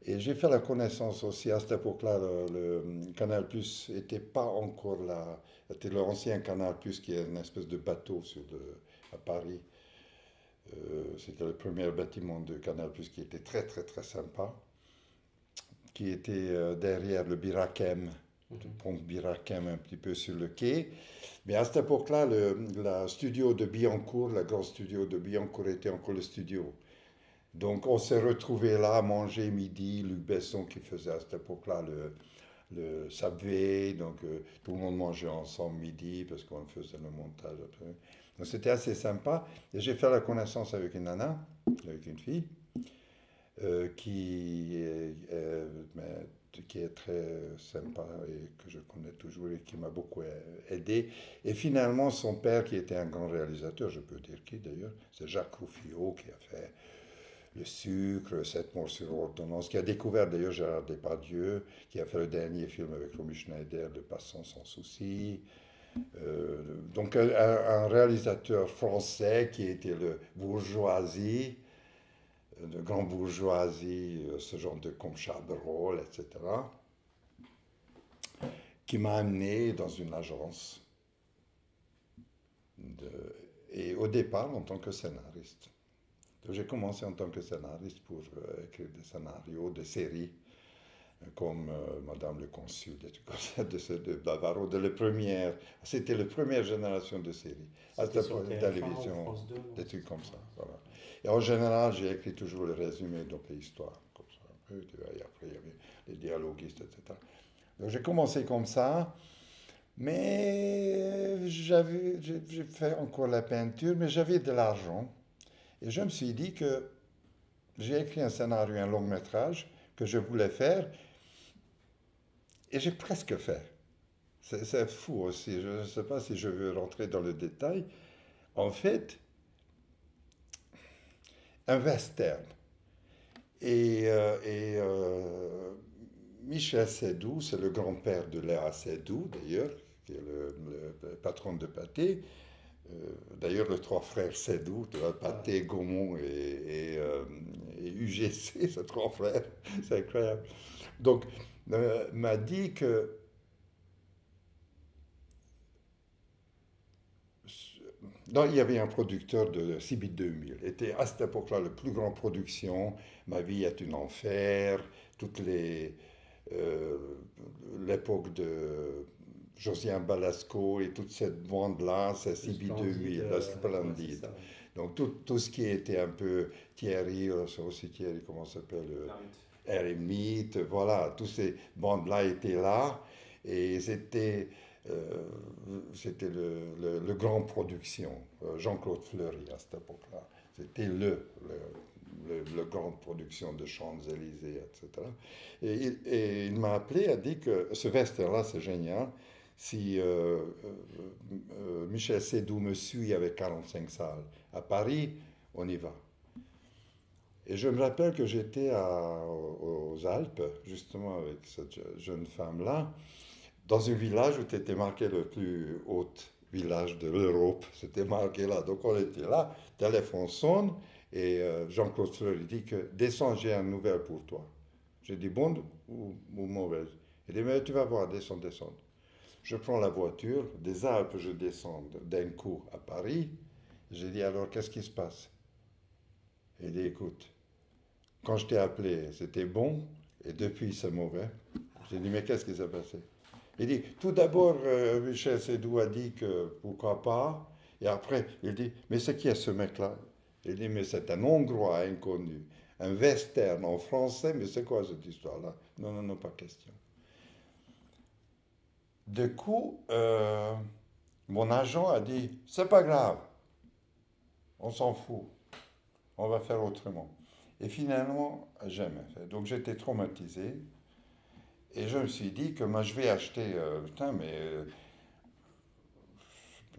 Et j'ai fait la connaissance aussi, à cette époque-là, le Canal Plus n'était pas encore là. C'était l'ancien Canal Plus qui est une espèce de bateau à Paris. C'était le premier bâtiment de Canal Plus qui était très très très sympa, qui était derrière le Birakem, le pont de Birakem un petit peu sur le quai. Mais à cette époque-là, la studio de Billancourt, la grande studio de Billancourt était encore le studio. Donc on s'est retrouvés là à manger midi, Luc Besson qui faisait à cette époque-là le Subway, donc tout le monde mangeait ensemble midi parce qu'on faisait le montage après. Donc c'était assez sympa. Et j'ai fait la connaissance avec une nana, avec une fille, qui est très sympa et que je connais toujours et qui m'a beaucoup aidé. Et finalement, son père, qui était un grand réalisateur, je peux dire qui d'ailleurs, c'est Jacques Rouffio qui a fait Le Sucre, 7 morts sur ordonnance, qui a découvert d'ailleurs Gérard Depardieu, qui a fait le dernier film avec Romy Schneider, Le Passant sans souci. Donc un réalisateur français qui était le bourgeoisie, de grande bourgeoisie, ce genre de comme Chabrol, etc., qui m'a amené dans une agence, de, et au départ en tant que scénariste. Donc, j'ai commencé en tant que scénariste pour écrire des scénarios, des séries, comme Madame le Consul, des trucs comme ça, de Bavaro, c'était la première génération de séries, à la télévision, des trucs comme ça. Voilà. Et en général, j'ai écrit toujours le résumé, donc les histoires, comme ça. Et après, il y avait les dialoguistes, etc. Donc j'ai commencé comme ça, mais j'ai fait encore la peinture, mais j'avais de l'argent. Et je me suis dit que j'ai écrit un scénario, un long métrage que je voulais faire, et j'ai presque fait. C'est fou aussi, je ne sais pas si je veux rentrer dans le détail. En fait, un western. Michel Seydoux, c'est le grand-père de Léa Seydoux, d'ailleurs, qui est le patron de Pathé. D'ailleurs, les trois frères Seydoux, Pathé, Gaumont et UGC, ces trois frères, c'est incroyable. Donc, m'a dit que il y avait un producteur de Cibit 2000. Était à cette époque-là la plus grande production. Ma vie est un enfer. Toutes euh, l'époque de Josiane Balasco et toute cette bande-là, c'est Cibit 2000, la Splendide. Ouais, donc tout ce qui était un peu Thierry, c'est aussi Thierry, comment ça s'appelle, Eremite, voilà, tous ces bandes-là étaient là. Et c'était le grand production, Jean-Claude Fleury à cette époque-là. C'était le grande production de Champs-Élysées, etc. Et il m'a appelé, a dit que ce western-là, c'est génial. Si Michel Seydoux me suit avec 45 salles à Paris, on y va. Et je me rappelle que j'étais aux Alpes, justement avec cette jeune femme-là, dans un village où était marqué le plus haut village de l'Europe. C'était marqué là. Donc on était là, téléphone sonne, et Jean-Claude Fleury dit que descends, j'ai une nouvelle pour toi. J'ai dit bonne ou mauvaise. Il dit mais tu vas voir, descends. Je prends la voiture, des Alpes, je descends d'un coup à Paris. J'ai dit alors qu'est-ce qui se passe? Il dit écoute, quand je t'ai appelé, c'était bon, et depuis c'est mauvais. J'ai dit mais qu'est-ce qui s'est passé? Il dit, tout d'abord, Michel Seydoux a dit que pourquoi pas, et après, il dit, mais c'est qui est ce mec-là? Il dit, mais c'est un Hongrois inconnu, un western en français, mais c'est quoi cette histoire-là? Non, pas question. Du coup, mon agent a dit, c'est pas grave, on s'en fout, on va faire autrement. Et finalement, jamais fait. Donc j'étais traumatisé. Et je me suis dit que moi je vais acheter, putain, mais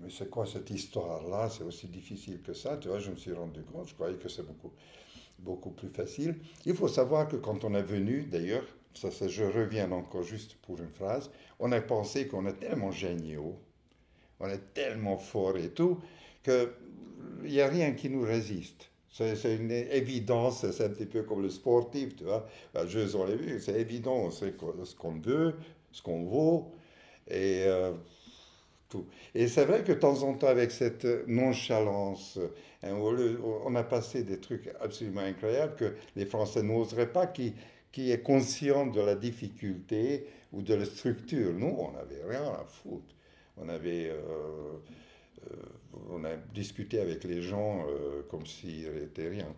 c'est quoi cette histoire-là? C'est aussi difficile que ça, tu vois, je me suis rendu compte, je croyais que c'est beaucoup plus facile. Il faut savoir que quand on est venu, d'ailleurs, je reviens encore juste pour une phrase, on a pensé qu'on est tellement géniaux, on est tellement forts et tout, qu'il n'y a rien qui nous résiste. C'est une évidence, c'est un petit peu comme le sportif, tu vois. Les Jeux olympiques, c'est évident, on sait ce qu'on veut, ce qu'on vaut, et tout. Et c'est vrai que de temps en temps, avec cette nonchalance, hein, on a passé des trucs absolument incroyables que les Français n'oseraient pas, qui est conscient de la difficulté ou de la structure. Nous, on n'avait rien à foutre. On avait, euh, on a discuté avec les gens comme s'il n'était rien.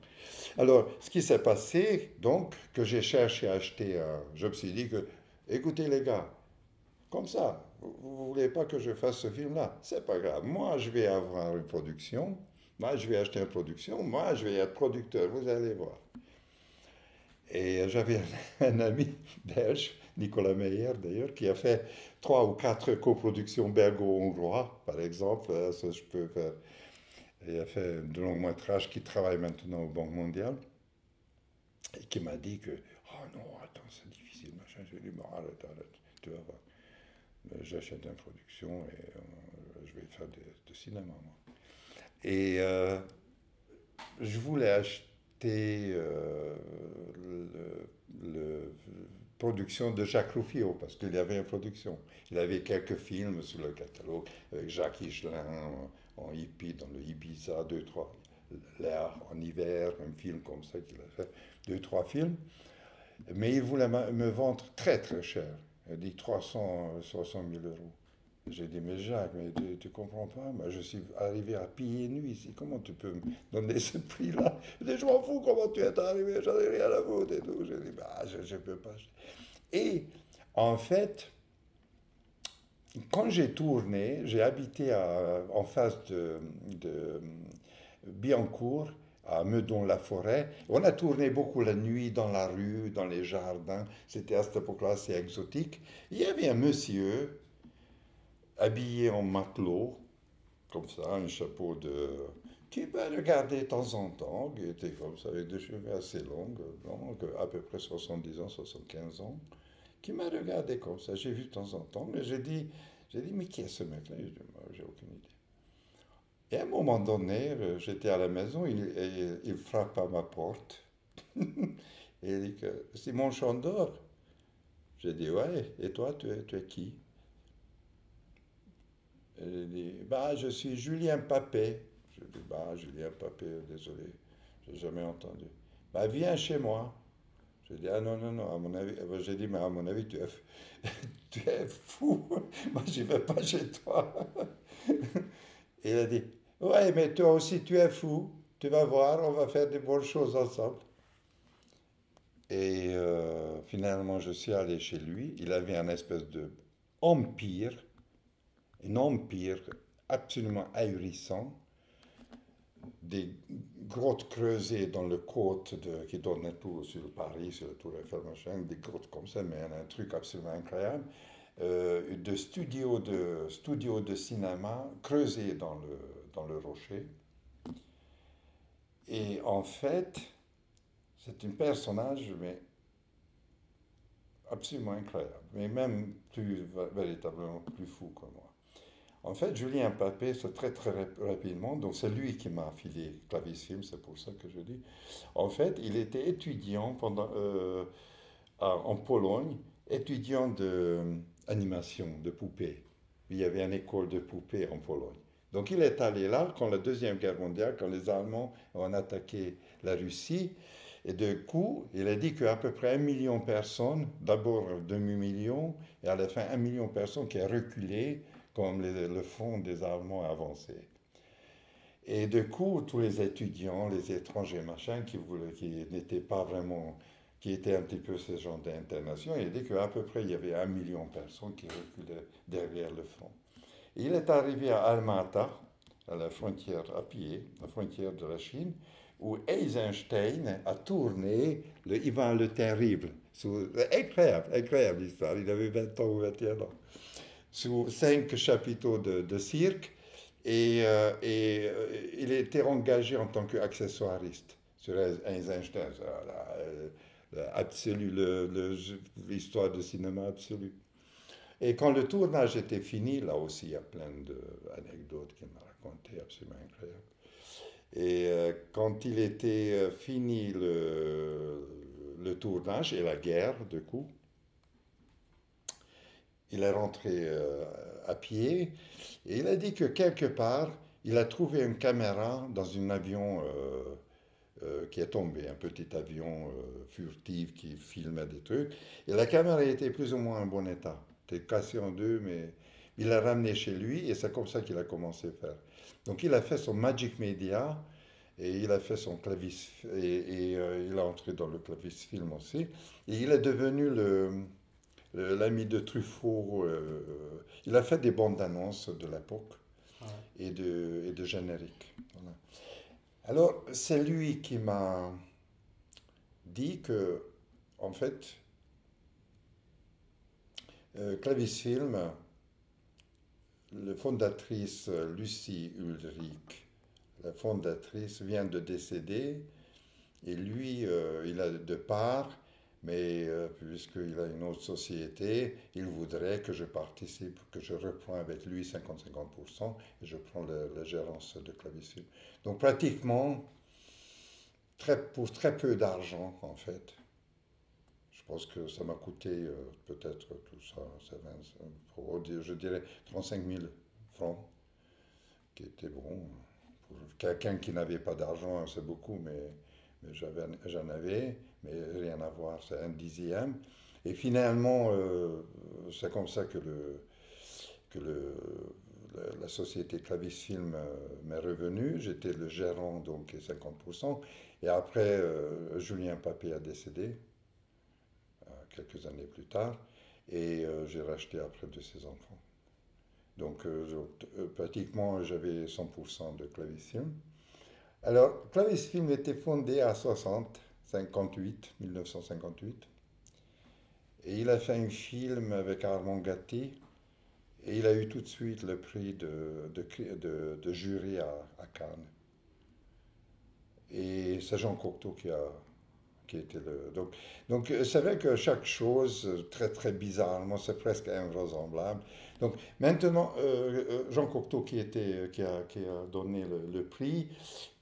Alors, ce qui s'est passé, donc, que j'ai cherché à acheter, je me suis dit que, écoutez les gars, comme ça, vous ne voulez pas que je fasse ce film-là? C'est pas grave. Moi, je vais avoir une production. Moi, je vais acheter une production. Moi, je vais être producteur. Vous allez voir. Et j'avais un ami belge, Nicolas Meyer d'ailleurs, qui a fait 3 ou 4 coproductions belgo-hongrois, par exemple. Ça, je peux faire. Il a fait de longs métrages qui travaille maintenant au Banque mondiale. Et qui m'a dit que, oh non, attends, c'est difficile, machin. J'ai dit, bon, arrête, arrête, tu vas voir. J'achète une production et je vais faire de cinéma, moi. Et je voulais acheter le production de Jacques Rouffio, parce qu'il y avait une production. Il avait quelques films sur le catalogue, avec Jacques Higelin en hippie dans le Ibiza, 2, 3. L'air en hiver, un film comme ça qu'il a fait, 2, 3 films. Mais il voulait me vendre très très cher. Il a dit 360 000 euros. J'ai dit, mais Jacques, mais tu comprends pas, moi je suis arrivé à pieds nus ici, comment tu peux me donner ce prix-là? Il dit, je m'en fous comment tu es arrivé, j'en ai rien à foutre et tout. J'ai dit, bah, je peux pas. Et en fait, quand j'ai tourné, j'ai habité en face de Billancourt, à Meudon-la-Forêt. On a tourné beaucoup la nuit dans la rue, dans les jardins. C'était à cette époque-là assez exotique. Il y avait un monsieur habillé en matelot, comme ça, un chapeau de... qui m'a regardé de temps en temps, qui était comme ça, avec des cheveux assez longs, donc à peu près 70 ans, 75 ans, qui m'a regardé comme ça. J'ai vu de temps en temps, mais j'ai dit, mais qui est ce mec-là? J'ai aucune idée. Et à un moment donné, j'étais à la maison, il frappe à ma porte. Et il dit que c'est mon Chandor. J'ai dit, ouais, et toi, tu es qui? Et il dit, bah, je suis Julien Papet. Je dis, bah, Julien Papet, désolé, j'ai jamais entendu. Bah, viens chez moi. J'ai dit, ah non, non, non, à mon avis, j'ai dit, mais à mon avis, tu es fou. Moi, j'y vais pas chez toi. Et il a dit, ouais, mais toi aussi, tu es fou. Tu vas voir, on va faire des bonnes choses ensemble. Et finalement, je suis allé chez lui. Il avait un espèce de empire, un empire absolument ahurissant, des grottes creusées dans le côte qui donnaient tout sur Paris, sur la Tour Eiffel, machin, des grottes comme ça, mais un truc absolument incroyable. De studios de cinéma creusés dans le rocher. Et en fait, c'est un personnage, mais absolument incroyable, mais même plus véritablement plus fou que moi. En fait, Julien Papet, c'est très très rapidement, donc c'est lui qui m'a affilié Clavisfilm, c'est pour ça que je dis. En fait, il était étudiant en Pologne, étudiant d'animation, de poupées. Il y avait une école de poupées en Pologne. Donc il est allé là quand la Deuxième Guerre mondiale, quand les Allemands ont attaqué la Russie. Et de coup, il a dit qu'à peu près 1 million de personnes, d'abord un demi-million, et à la fin 1 million de personnes qui a reculé comme le front des Allemands a avancé. Et de coup, tous les étudiants, les étrangers, machin, qui n'étaient pas vraiment, qui étaient un petit peu ce genre d'internation, il a dit qu'à peu près il y avait 1 million de personnes qui reculaient derrière le front. Et il est arrivé à Almaty, à la frontière à pied, la frontière de la Chine, où Eisenstein a tourné le Ivan le Terrible. Incroyable, incroyable histoire. Il avait 20 ans ou 21 ans. Sous 5 chapiteaux de cirque. Et il était engagé en tant qu'accessoiriste sur Eisenstein. Absolu, l'histoire du cinéma absolu. Et quand le tournage était fini, là aussi, il y a plein d'anecdotes qu'il m'a racontées, absolument incroyables. Et quand il était fini le tournage et la guerre, du coup, il est rentré à pied et il a dit que quelque part, il a trouvé une caméra dans un avion qui est tombé, un petit avion furtif qui filmait des trucs. Et la caméra était plus ou moins en bon état. Elle était cassée en deux, mais il l'a ramené chez lui et c'est comme ça qu'il a commencé à faire. Donc il a fait son Magic Media et il a fait son clavis et il a entré dans le clavis film aussi. Et il est devenu l'ami de Truffaut. Il a fait des bandes annonces de l'époque Ouais. et de génériques. Voilà. Alors, c'est lui qui m'a dit que, en fait, Clavis Film, la fondatrice Lucie Ulrich, la fondatrice vient de décéder, et lui, il a de parts, mais puisqu'il a une autre société, il voudrait que je participe, que je reprends avec lui 50-50% et je prends la gérance de Clavis Film. Donc pratiquement, pour très peu d'argent, en fait. Je pense que ça m'a coûté peut-être tout ça, je dirais 35 000 francs, qui était bon. Pour quelqu'un qui n'avait pas d'argent, c'est beaucoup, mais j'en avais, mais rien à voir, c'est un dixième. Et finalement, c'est comme ça que la société Clavis Film m'est revenue. J'étais le gérant, donc 50%. Et après, Julien Papé a décédé quelques années plus tard, et j'ai racheté après de ses enfants. Donc pratiquement j'avais 100% de Clavicilm. Alors Clavicilm était fondé à 1958, et il a fait un film avec Armand Gatti, et il a eu tout de suite le prix de jury à Cannes. Et c'est Jean Cocteau qui était donc c'est vrai que chaque chose, très très bizarrement, c'est presque invraisemblable. Donc maintenant, Jean Cocteau qui a donné le prix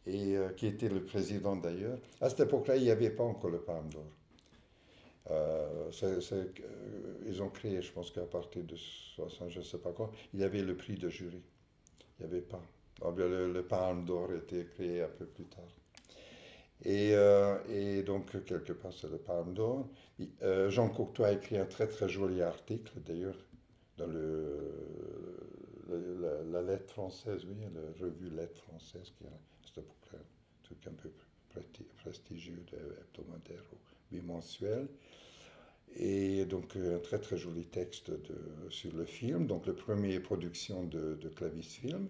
et qui était le président d'ailleurs, à cette époque-là, il n'y avait pas encore le Palme d'Or. Ils ont créé, je pense qu'à partir de 60, je ne sais pas quoi, il y avait le prix de jury. Il n'y avait pas. Donc, le Palme d'Or était créé un peu plus tard. Et donc, quelque part, c'est le Palme d'Or. Jean Cocteau a écrit un très très joli article, d'ailleurs, dans la lettre française, oui, la revue Lettre française, qui est à cette époque un truc un peu prestigieux, hebdomadaire ou bimensuel. Et donc, un très très joli texte sur le film, donc la première production de Clavis Film.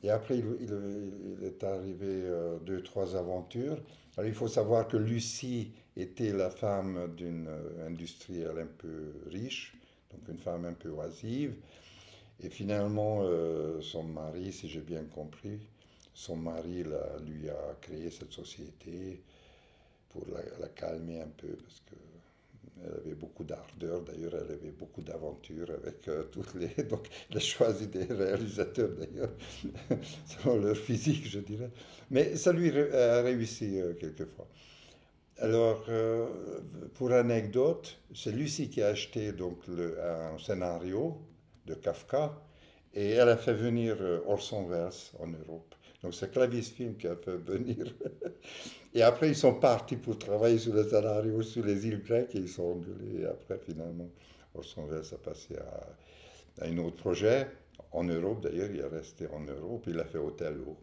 Et après, il est arrivé deux, trois aventures. Alors, il faut savoir que Lucie était la femme d'une industrielle un peu riche, donc une femme un peu oisive. Et finalement, son mari, si j'ai bien compris, son mari lui a créé cette société pour la calmer un peu, parce que elle avait beaucoup d'ardeur, d'ailleurs, elle avait beaucoup d'aventures avec toutes les. Donc, elle a choisi des réalisateurs, d'ailleurs, selon leur physique, je dirais. Mais ça lui a réussi quelquefois. Alors, pour anecdote, c'est Lucie qui a acheté donc un scénario de Kafka et elle a fait venir Orson Welles en Europe. Donc, c'est Clavis Film qui a fait venir. Et après, ils sont partis pour travailler sur le scénario sur les îles grecques et ils sont engueulés. Et après, finalement, Orson Welles a passé à un autre projet. En Europe, d'ailleurs, il est resté en Europe. Il a fait Othello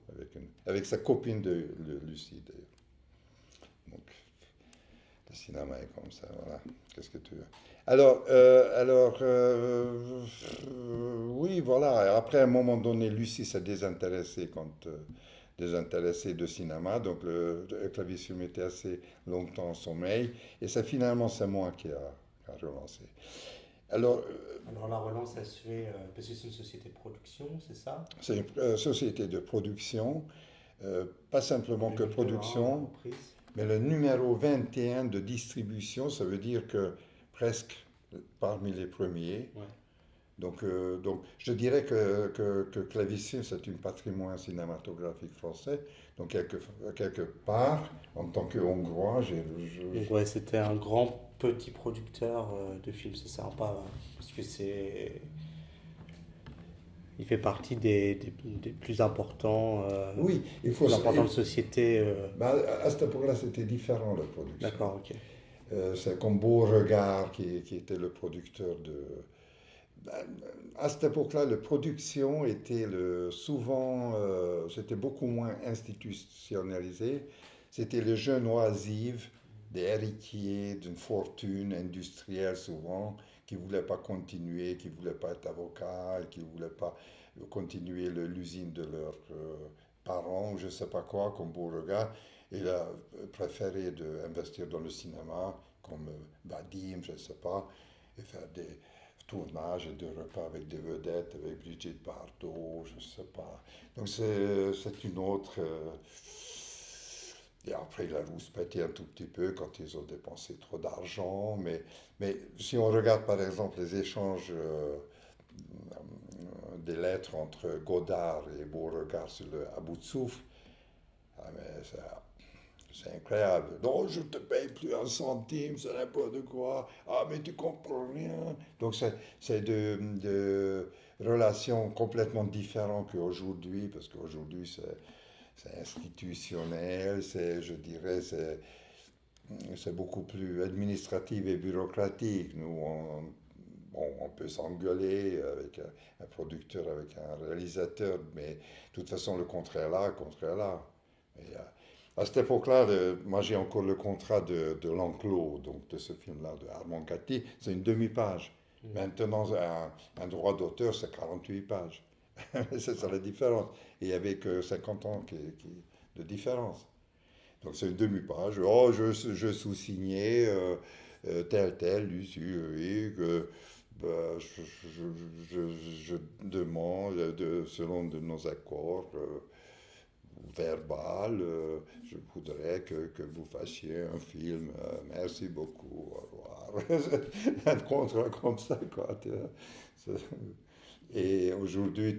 avec sa copine de Lucie, d'ailleurs. Donc, le cinéma est comme ça, voilà. Qu'est-ce que tu veux? Oui, voilà. Après, à un moment donné, Lucie s'est désintéressée désintéressé de cinéma, donc le clavicule était assez longtemps en sommeil, et finalement c'est moi qui a relancé. Alors, Alors la relance, elle se fait parce que c'est une société de production, c'est ça? c'est une société de production, pas simplement Le que numéro 1, la production, reprise. mais le numéro 21 de distribution, ça veut dire que presque parmi les premiers, Ouais. Donc, je dirais que Clavicine, c'est un patrimoine cinématographique français. Donc, quelque part, en tant que Hongrois, Donc ouais, c'était un grand petit producteur de films, c'est sympa, parce que il fait partie des oui, plus importantes sociétés. bah, à cette époque-là, c'était différent, la production. D'accord, ok. C'est comme Beauregard qui était le producteur de... Ben, à cette époque-là, la production était souvent, c'était beaucoup moins institutionnalisé. C'était le jeune oisif, des héritiers d'une fortune industrielle souvent, qui ne voulaient pas continuer, qui ne voulaient pas être avocat, qui ne voulaient pas continuer l'usine de leurs parents, ou je ne sais pas quoi, comme Beauregard. Il a préféré investir dans le cinéma, comme Vadim, je ne sais pas, et faire des tournages et des repas avec des vedettes, avec Brigitte Bardot, je ne sais pas. Donc c'est une autre... et après, la rouspété un tout petit peu quand ils ont dépensé trop d'argent. Mais si on regarde par exemple les échanges des lettres entre Godard et Beauregard sur à bout de souffle, ah, mais c'est incroyable. Non, je te paye plus un centime, c'est n'importe quoi. Ah, mais tu comprends rien. Donc, c'est de relations complètement différentes qu'aujourd'hui, parce qu'aujourd'hui, c'est institutionnel, je dirais, c'est beaucoup plus administratif et bureaucratique. Nous, bon, on peut s'engueuler avec un producteur, avec un réalisateur, mais de toute façon, le contraire là, le contraire là. Et, à cette époque-là, moi j'ai encore le contrat de l'enclos, donc de ce film-là, de Armand Gatti, c'est une demi-page. Maintenant, un droit d'auteur, c'est 48 pages. C'est ça la différence. Et il n'y avait que 50 ans de différence. Donc c'est une demi-page. Oh, je sous-signais tel, Lucie, oui, que bah, je demande, selon de nos accords, verbal, je voudrais que vous fassiez un film. Merci beaucoup, au revoir. Un contrat comme ça, quoi. Et aujourd'hui,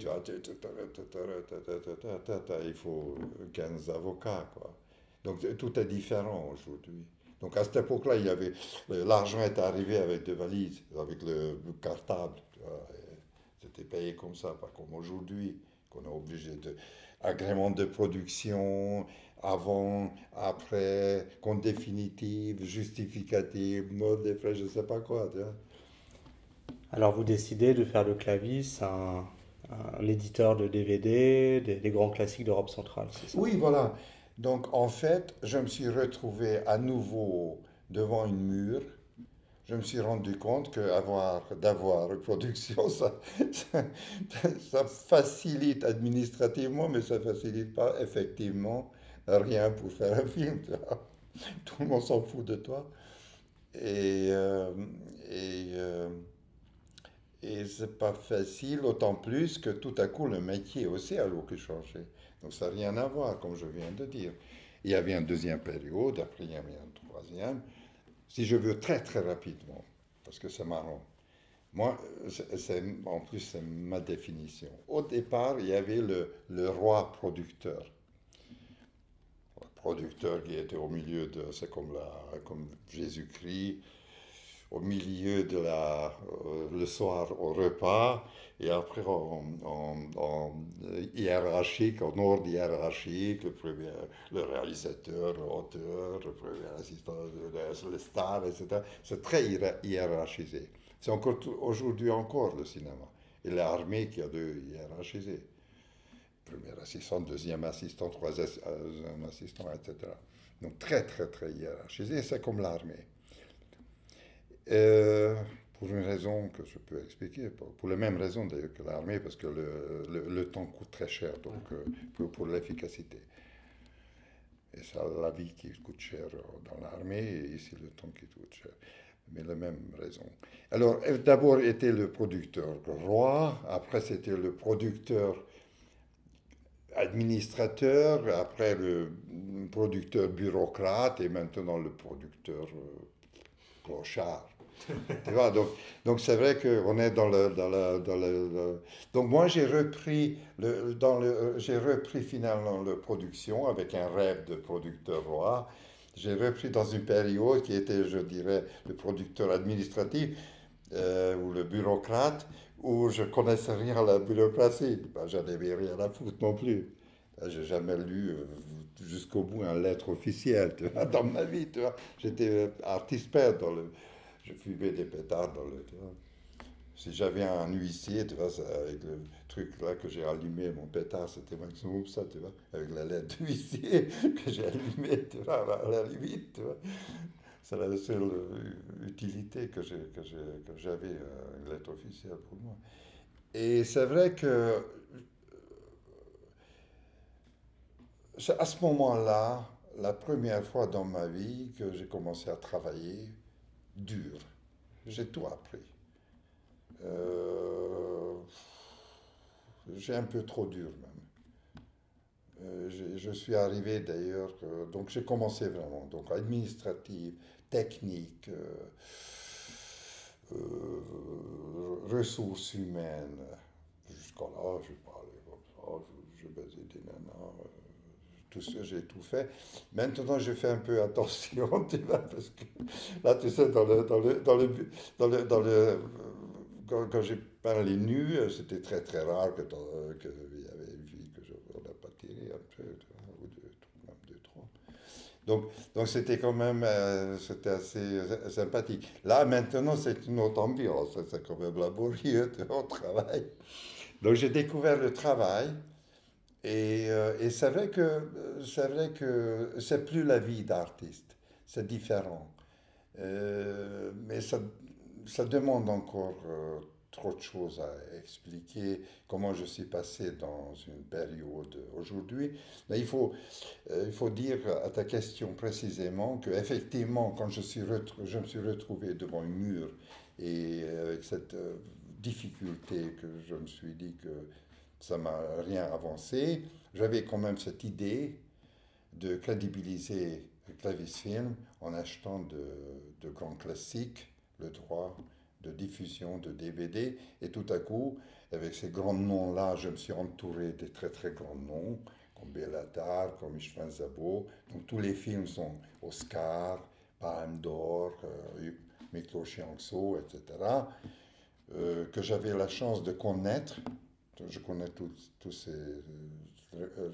il faut 15 avocats, quoi. Donc tout est différent aujourd'hui. Donc à cette époque-là, l'argent est arrivé avec des valises, avec le cartable. Tu vois, c'était payé comme ça, pas comme aujourd'hui, qu'on est obligé de agrément de production, avant, après, compte définitif, justificatif, note des frais, je ne sais pas quoi. Tu vois. Alors vous décidez de faire de Clavis un éditeur de DVD, des grands classiques d'Europe centrale, c'est ça? Oui, voilà. Donc en fait, je me suis retrouvé à nouveau devant une mur. Je me suis rendu compte d'avoir une production, ça, ça facilite administrativement, mais ça facilite pas effectivement rien pour faire un film. Tu vois. Tout le monde s'en fout de toi. Et, euh, et, euh, et c'est pas facile, autant plus que tout à coup le métier aussi a beaucoup changé. Donc ça n'a rien à voir, comme je viens de dire. Il y avait une deuxième période, après il y avait une troisième. Si je veux très très rapidement, parce que c'est marrant. Moi, en plus, c'est ma définition. Au départ, il y avait le roi producteur. Le producteur qui était au milieu de, c'est comme Jésus-Christ, au milieu le soir au repas, et après en hiérarchique, en ordre hiérarchique, le réalisateur, l'auteur, le premier assistant, le star, etc. C'est très hiérarchisé. C'est encore aujourd'hui encore le cinéma. Et l'armée qui a deux hiérarchisés. Premier assistant, deuxième assistant, troisième assistant, etc. Donc très, très, très hiérarchisé. C'est comme l'armée. Euh, pour une raison que je peux expliquer, pour les mêmes raisons d'ailleurs que l'armée, parce que le temps coûte très cher donc, pour l'efficacité. Et c'est la vie qui coûte cher dans l'armée, et ici le temps qui coûte cher. Mais la même raison. Alors, d'abord était le producteur roi, après c'était le producteur administrateur, après le producteur bureaucrate, et maintenant le producteur clochard. Tu vois, donc c'est vrai qu'on est donc moi j'ai repris j'ai repris finalement la production avec un rêve de producteur roi. J'ai repris dans une période qui était, je dirais, le producteur administratif ou le bureaucrate, où je connaissais rien à la bureaucratie. Ben, j'en avais rien à foutre non plus. J'ai jamais lu jusqu'au bout une lettre officielle, tu vois, dans ma vie, tu vois. J'étais artiste peintre je fumais des pétards dans le, tu vois. Si j'avais un huissier, tu vois, avec le truc là que j'ai allumé, mon pétard, c'était maximum ça, tu vois, avec la lettre d'huissier que j'ai allumée, tu vois, à la limite, tu vois. C'est la seule utilité que j'avais, une lettre officielle pour moi. Et c'est vrai que c'est à ce moment-là, la première fois dans ma vie que j'ai commencé à travailler dur. J'ai tout appris. Euh, j'ai un peu trop dur même. Je suis arrivé d'ailleurs, donc j'ai commencé vraiment, donc administratif, technique, ressources humaines. Jusqu'à là, je parlais comme ça, je baisais des nanas, tout ça, j'ai tout fait. Maintenant, je fais un peu attention, tu vois, parce que là, tu sais, quand j'ai peint les nus, c'était très très rare qu'il y avait une fille on n'a pas tiré un peu, tu vois, ou deux, même deux, trois. Donc c'était quand même, c'était assez sympathique. Là, maintenant, c'est une autre ambiance, c'est quand même laborieux, tu vois, on travaille. Donc j'ai découvert le travail. Et c'est vrai que c'est plus la vie d'artiste, c'est différent. Mais ça demande encore trop de choses à expliquer, comment je suis passé dans une période aujourd'hui. Mais il faut dire à ta question précisément que effectivement, quand je me suis retrouvé devant un mur et avec cette difficulté que je me suis dit que ça m'a rien avancé. J'avais quand même cette idée de crédibiliser Clavis Film en achetant de grands classiques, le droit de diffusion de DVD. Et tout à coup, avec ces grands noms-là, je me suis entouré de très très grands noms, comme Bellatar, comme Istvan Szabó. Donc tous les films sont Oscar, Palme d'Or, Miklós Jancsó, etc., que j'avais la chance de connaître. Je connais tous ces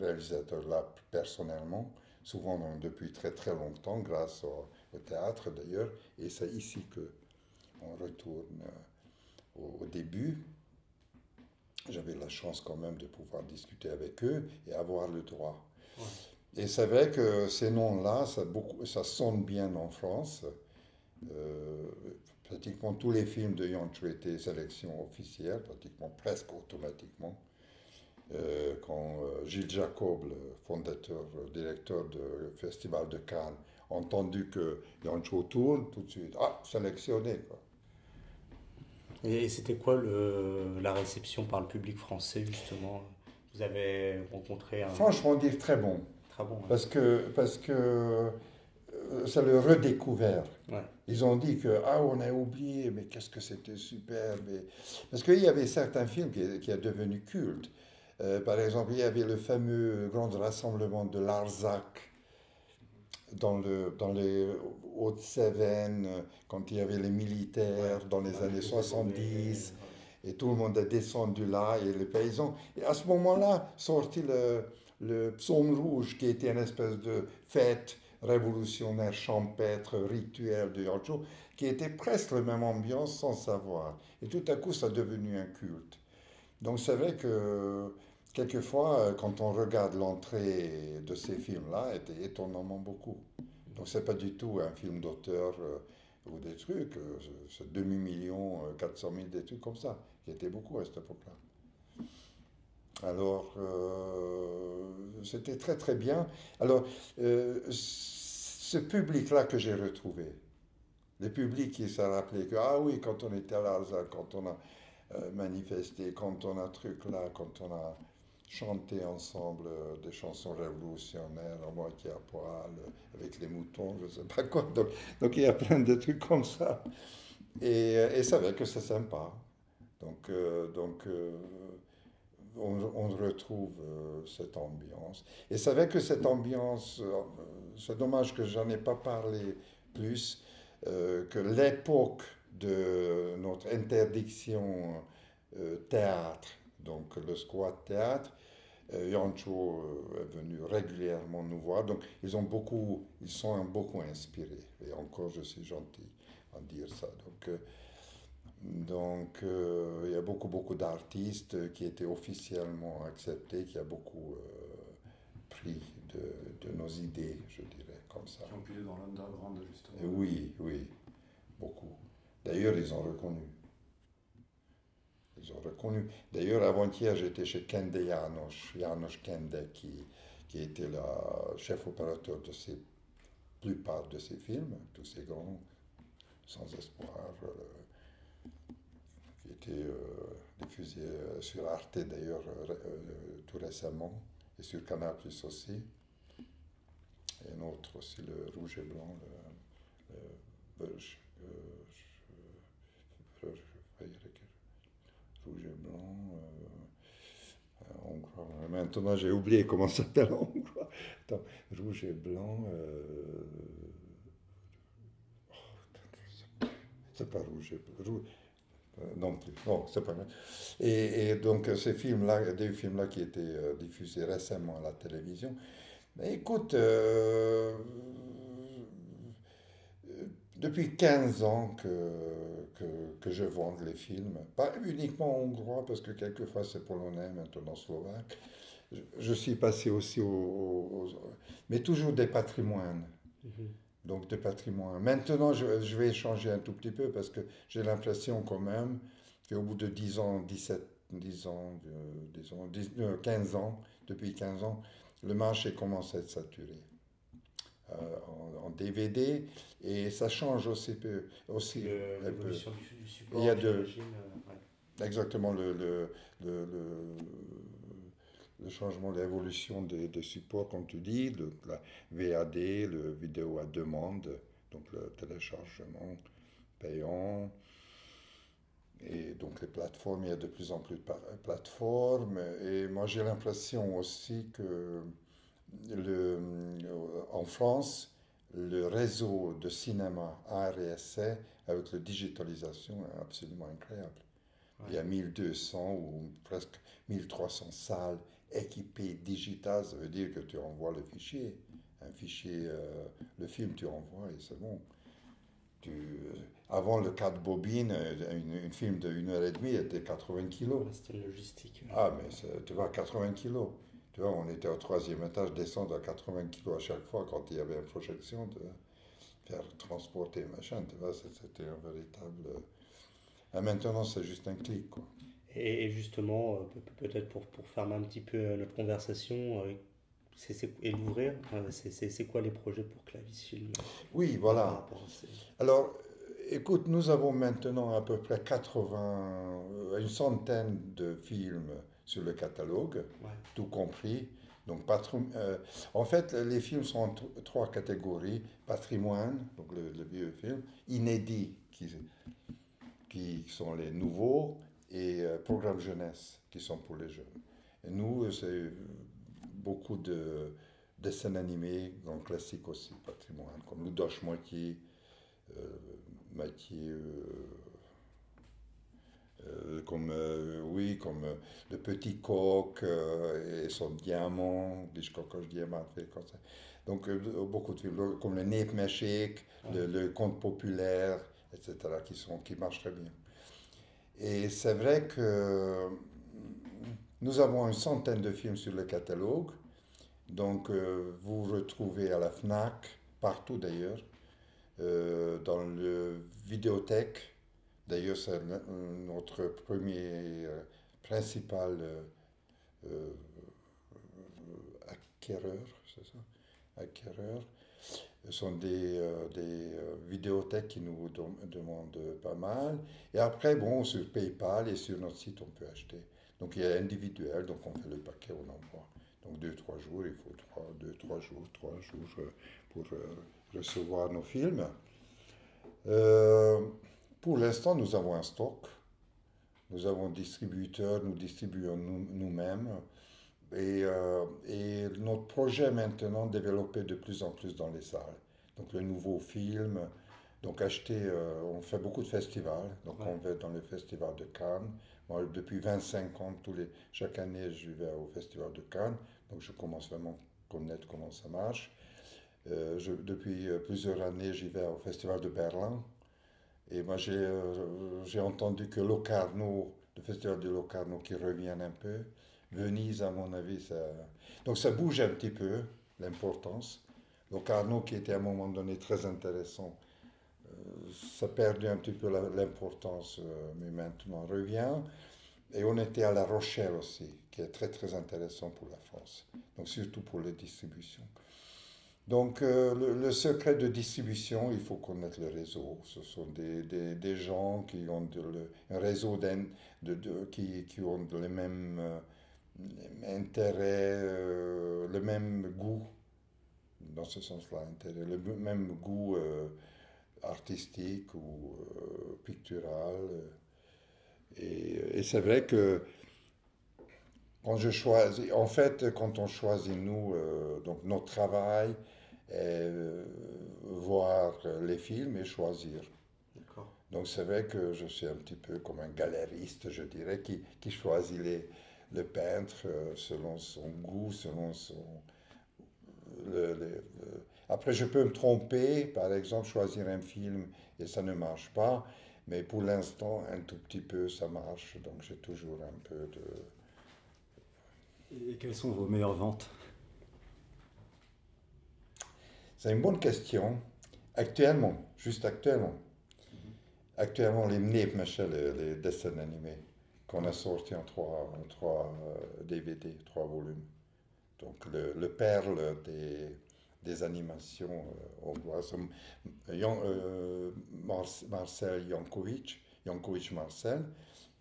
réalisateurs-là personnellement, souvent depuis très très longtemps, grâce au théâtre d'ailleurs, et c'est ici qu'on retourne au début. J'avais la chance quand même de pouvoir discuter avec eux et avoir le droit. Ouais. Et c'est vrai que ces noms-là, ça sonne bien en France. Euh, Pratiquement tous les films de Jancsó étaient sélection officielle, pratiquement presque automatiquement. Quand Gilles Jacob, le fondateur, directeur du Festival de Cannes, a entendu que Jancsó tourne, tout de suite, sélectionné, quoi. Et c'était quoi la réception par le public français, justement? Vous avez rencontré un... Franchement, dire très bon. Très bon, ouais. Parce que ça le redécouvert. Ouais. Ils ont dit que, on a oublié, mais qu'est-ce que c'était superbe. Parce qu'il y avait certains films qui sont devenus cultes. Par exemple, il y avait le fameux grand rassemblement de Larzac dans les Hautes-Cévennes, quand il y avait les militaires dans les années 70, et tout le monde est descendu là, et les paysans. Et à ce moment-là, sortit le psaume rouge, qui était une espèce de fête révolutionnaire, champêtre, rituel de Jancsó, qui était presque la même ambiance sans savoir. Et tout à coup, ça est devenu un culte. Donc c'est vrai que quelquefois, quand on regarde l'entrée de ces films-là, c'était étonnamment beaucoup. Donc c'est pas du tout un film d'auteur ou des trucs, c'est demi-million, 400 000, des trucs comme ça, qui étaient beaucoup à cette époque-là. Alors, c'était très très bien. Alors, ce public-là que j'ai retrouvé, le public qui s'est rappelé que, oui, quand on était à Larzac, quand on a manifesté, quand on a truc là, quand on a chanter ensemble des chansons révolutionnaires à moitié à poil, avec les moutons, je ne sais pas quoi. Donc il y a plein de trucs comme ça. Et c'est vrai que c'est sympa. Donc, on retrouve cette ambiance. Et c'est vrai que cette ambiance, c'est dommage que j'en ai pas parlé plus, que l'époque de notre interdiction théâtre, donc le squat théâtre, Yancho est venu régulièrement nous voir, donc ils sont beaucoup inspirés. Et encore, je suis gentil à dire ça. Donc, il y a beaucoup d'artistes qui étaient officiellement acceptés, qui a beaucoup pris de nos idées, je dirais, comme ça. Qui ont pu dans l'underground, justement. Et oui, oui, beaucoup. D'ailleurs, ils ont reconnu. Ils ont reconnu. D'ailleurs, avant-hier, j'étais chez Kende János Kende, qui était le chef opérateur de plupart de ces films, tous ces grands, sans espoir, qui étaient diffusés sur Arte d'ailleurs tout récemment, et sur Canal Plus aussi. Et un autre aussi, le Rouge et Blanc, Rouge et Blanc, hongrois. Maintenant, j'ai oublié comment ça s'appelle en hongrois. Attends, Rouge et Blanc. C'est pas Rouge et Blanc. Non plus. Non, c'est pas mal. Et donc, ces films-là, des films-là qui étaient diffusés récemment à la télévision. Mais écoute, depuis 15 ans que je vends les films, pas uniquement hongrois, parce que quelquefois c'est polonais, maintenant slovaque. Je suis passé aussi mais toujours des patrimoines. Mhm. Donc des patrimoines. Maintenant, je vais changer un tout petit peu parce que j'ai l'impression quand même qu'au bout de 10 ans, 10 ans, 15 ans, depuis 15 ans, le marché commence à être saturé en DVD et ça change aussi un peu. L'évolution du support, Il y a j'imagine. Ouais. exactement le, le changement, l'évolution des supports, comme tu dis, la VAD, le vidéo à demande, donc le téléchargement payant. Et donc les plateformes, il y a de plus en plus de plateformes. Et moi j'ai l'impression aussi que en France, le réseau de cinéma art et essai avec la digitalisation est absolument incroyable. Ouais. Il y a 1200 ou presque 1300 salles équipées digitales. Ça veut dire que tu envoies le fichier. Un fichier, le film, tu envoies et c'est bon. Avant le 4 bobines, un film de 1 heure et demie était 80 kilos. C'était une logistique. Ah, mais tu vois, 80 kilos. Tu vois, on était au 3e étage, descendre à 80 kilos à chaque fois quand il y avait une projection, de faire transporter, machin. Tu vois, c'était un véritable. Et maintenant, c'est juste un clic, quoi. Et justement, peut-être pour fermer un petit peu notre conversation et l'ouvrir, c'est quoi les projets pour Clavis Film Oui, par voilà. rapport à ces... Alors, écoute, nous avons maintenant à peu près une centaine de films sur le catalogue, Ouais. tout compris. Donc, en fait, les films sont en trois catégories. Patrimoine, donc le vieux film, inédits, qui sont les nouveaux, et programme jeunesse, qui sont pour les jeunes. Et nous, c'est beaucoup de dessins animés, grand classiques aussi, patrimoine, comme Ludoš Moitié, Mathieu, comme le petit coq et son diamant, des coquoches diamants, comme ça. Donc beaucoup de films, comme le Neepmeshik, le conte populaire, etc., qui marchent très bien. Et c'est vrai que nous avons une centaine de films sur le catalogue, donc vous retrouvez à la FNAC, partout d'ailleurs, dans le vidéothèque. D'ailleurs, c'est notre premier principal acquéreur, c'est ça? Acquéreur. Ce sont des vidéothèques qui nous demandent pas mal. Et après, bon, sur PayPal et sur notre site, on peut acheter. Donc il y a individuel, donc on fait le paquet, on envoie. Donc 2-3 jours, il faut 3 jours pour recevoir nos films. Pour l'instant, nous avons un stock. Nous avons un distributeur, nous distribuons nous-mêmes. Et notre projet maintenant développé de plus en plus dans les salles. Donc le nouveau film, donc on fait beaucoup de festivals. Donc on va dans le festival de Cannes. Moi, depuis 25 ans, chaque année, je vais au festival de Cannes. Donc je commence vraiment à connaître comment ça marche. Depuis plusieurs années, j'y vais au festival de Berlin. Et moi, j'ai entendu que Locarno, le festival de Locarno qui revient un peu. Venise, à mon avis, ça... Donc ça bouge un petit peu, l'importance. Locarno, qui était à un moment donné très intéressant, ça a perdu un petit peu l'importance, mais maintenant revient. Et on était à La Rochelle aussi, qui est très très intéressant pour la France, donc surtout pour les distributions. Donc le secret de distribution, il faut connaître le réseau. Ce sont des gens qui ont un réseau qui ont les mêmes intérêts, le même goût, dans ce sens-là, le même goût artistique ou pictural. Et c'est vrai que quand on choisit donc notre travail, voir les films et choisir. D'accord. Donc c'est vrai que je suis un petit peu comme un galériste, je dirais, qui choisit le peintre selon son goût, selon son... Après, je peux me tromper, par exemple, choisir un film et ça ne marche pas, mais pour l'instant, un tout petit peu, ça marche, donc j'ai toujours un peu de... Et quelles sont vos meilleures ventes? C'est une bonne question. Actuellement, juste actuellement. Actuellement, les Neefmesje, les dessins animés, qu'on a sortis en trois DVD, 3 volumes. Donc, le perle des animations hongroises. Marcel Jankovic Marcel,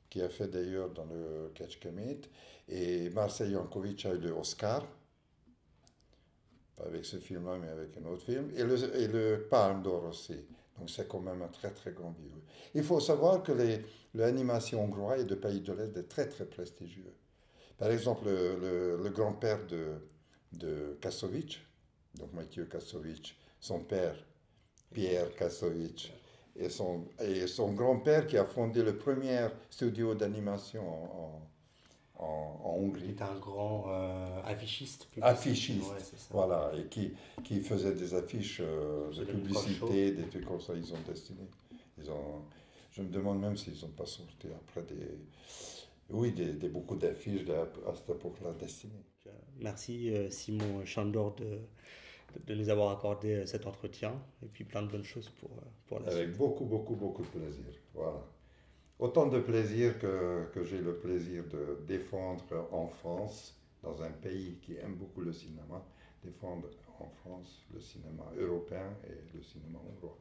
qui a fait d'ailleurs dans le Kecskemét. Et Marcel Jankovic a eu le Oscar, pas avec ce film-là, mais avec un autre film, et le Palme d'Or aussi. Donc c'est quand même un très très grand bio. Il faut savoir que l'animation hongroise et de pays de l'Est est très très prestigieux. Par exemple, le grand-père de Kassovitch, donc Mathieu Kassovitch, son père, Pierre Kassovitch, et son grand-père qui a fondé le premier studio d'animation en Hongrie. Il était un grand affichiste. Affichiste, Ouais, c'est ça. voilà, et qui faisait des affiches de publicité, des trucs comme ça, ils ont dessiné. Je me demande même s'ils n'ont pas sorti après beaucoup d'affiches à cette époque-là dessinées. Merci Simon Chandor de nous avoir accordé cet entretien et puis plein de bonnes choses pour la suite. Avec beaucoup, beaucoup, beaucoup de plaisir. Voilà. Autant de plaisir que j'ai le plaisir de défendre en France, dans un pays qui aime beaucoup le cinéma, défendre en France le cinéma européen et le cinéma hongrois.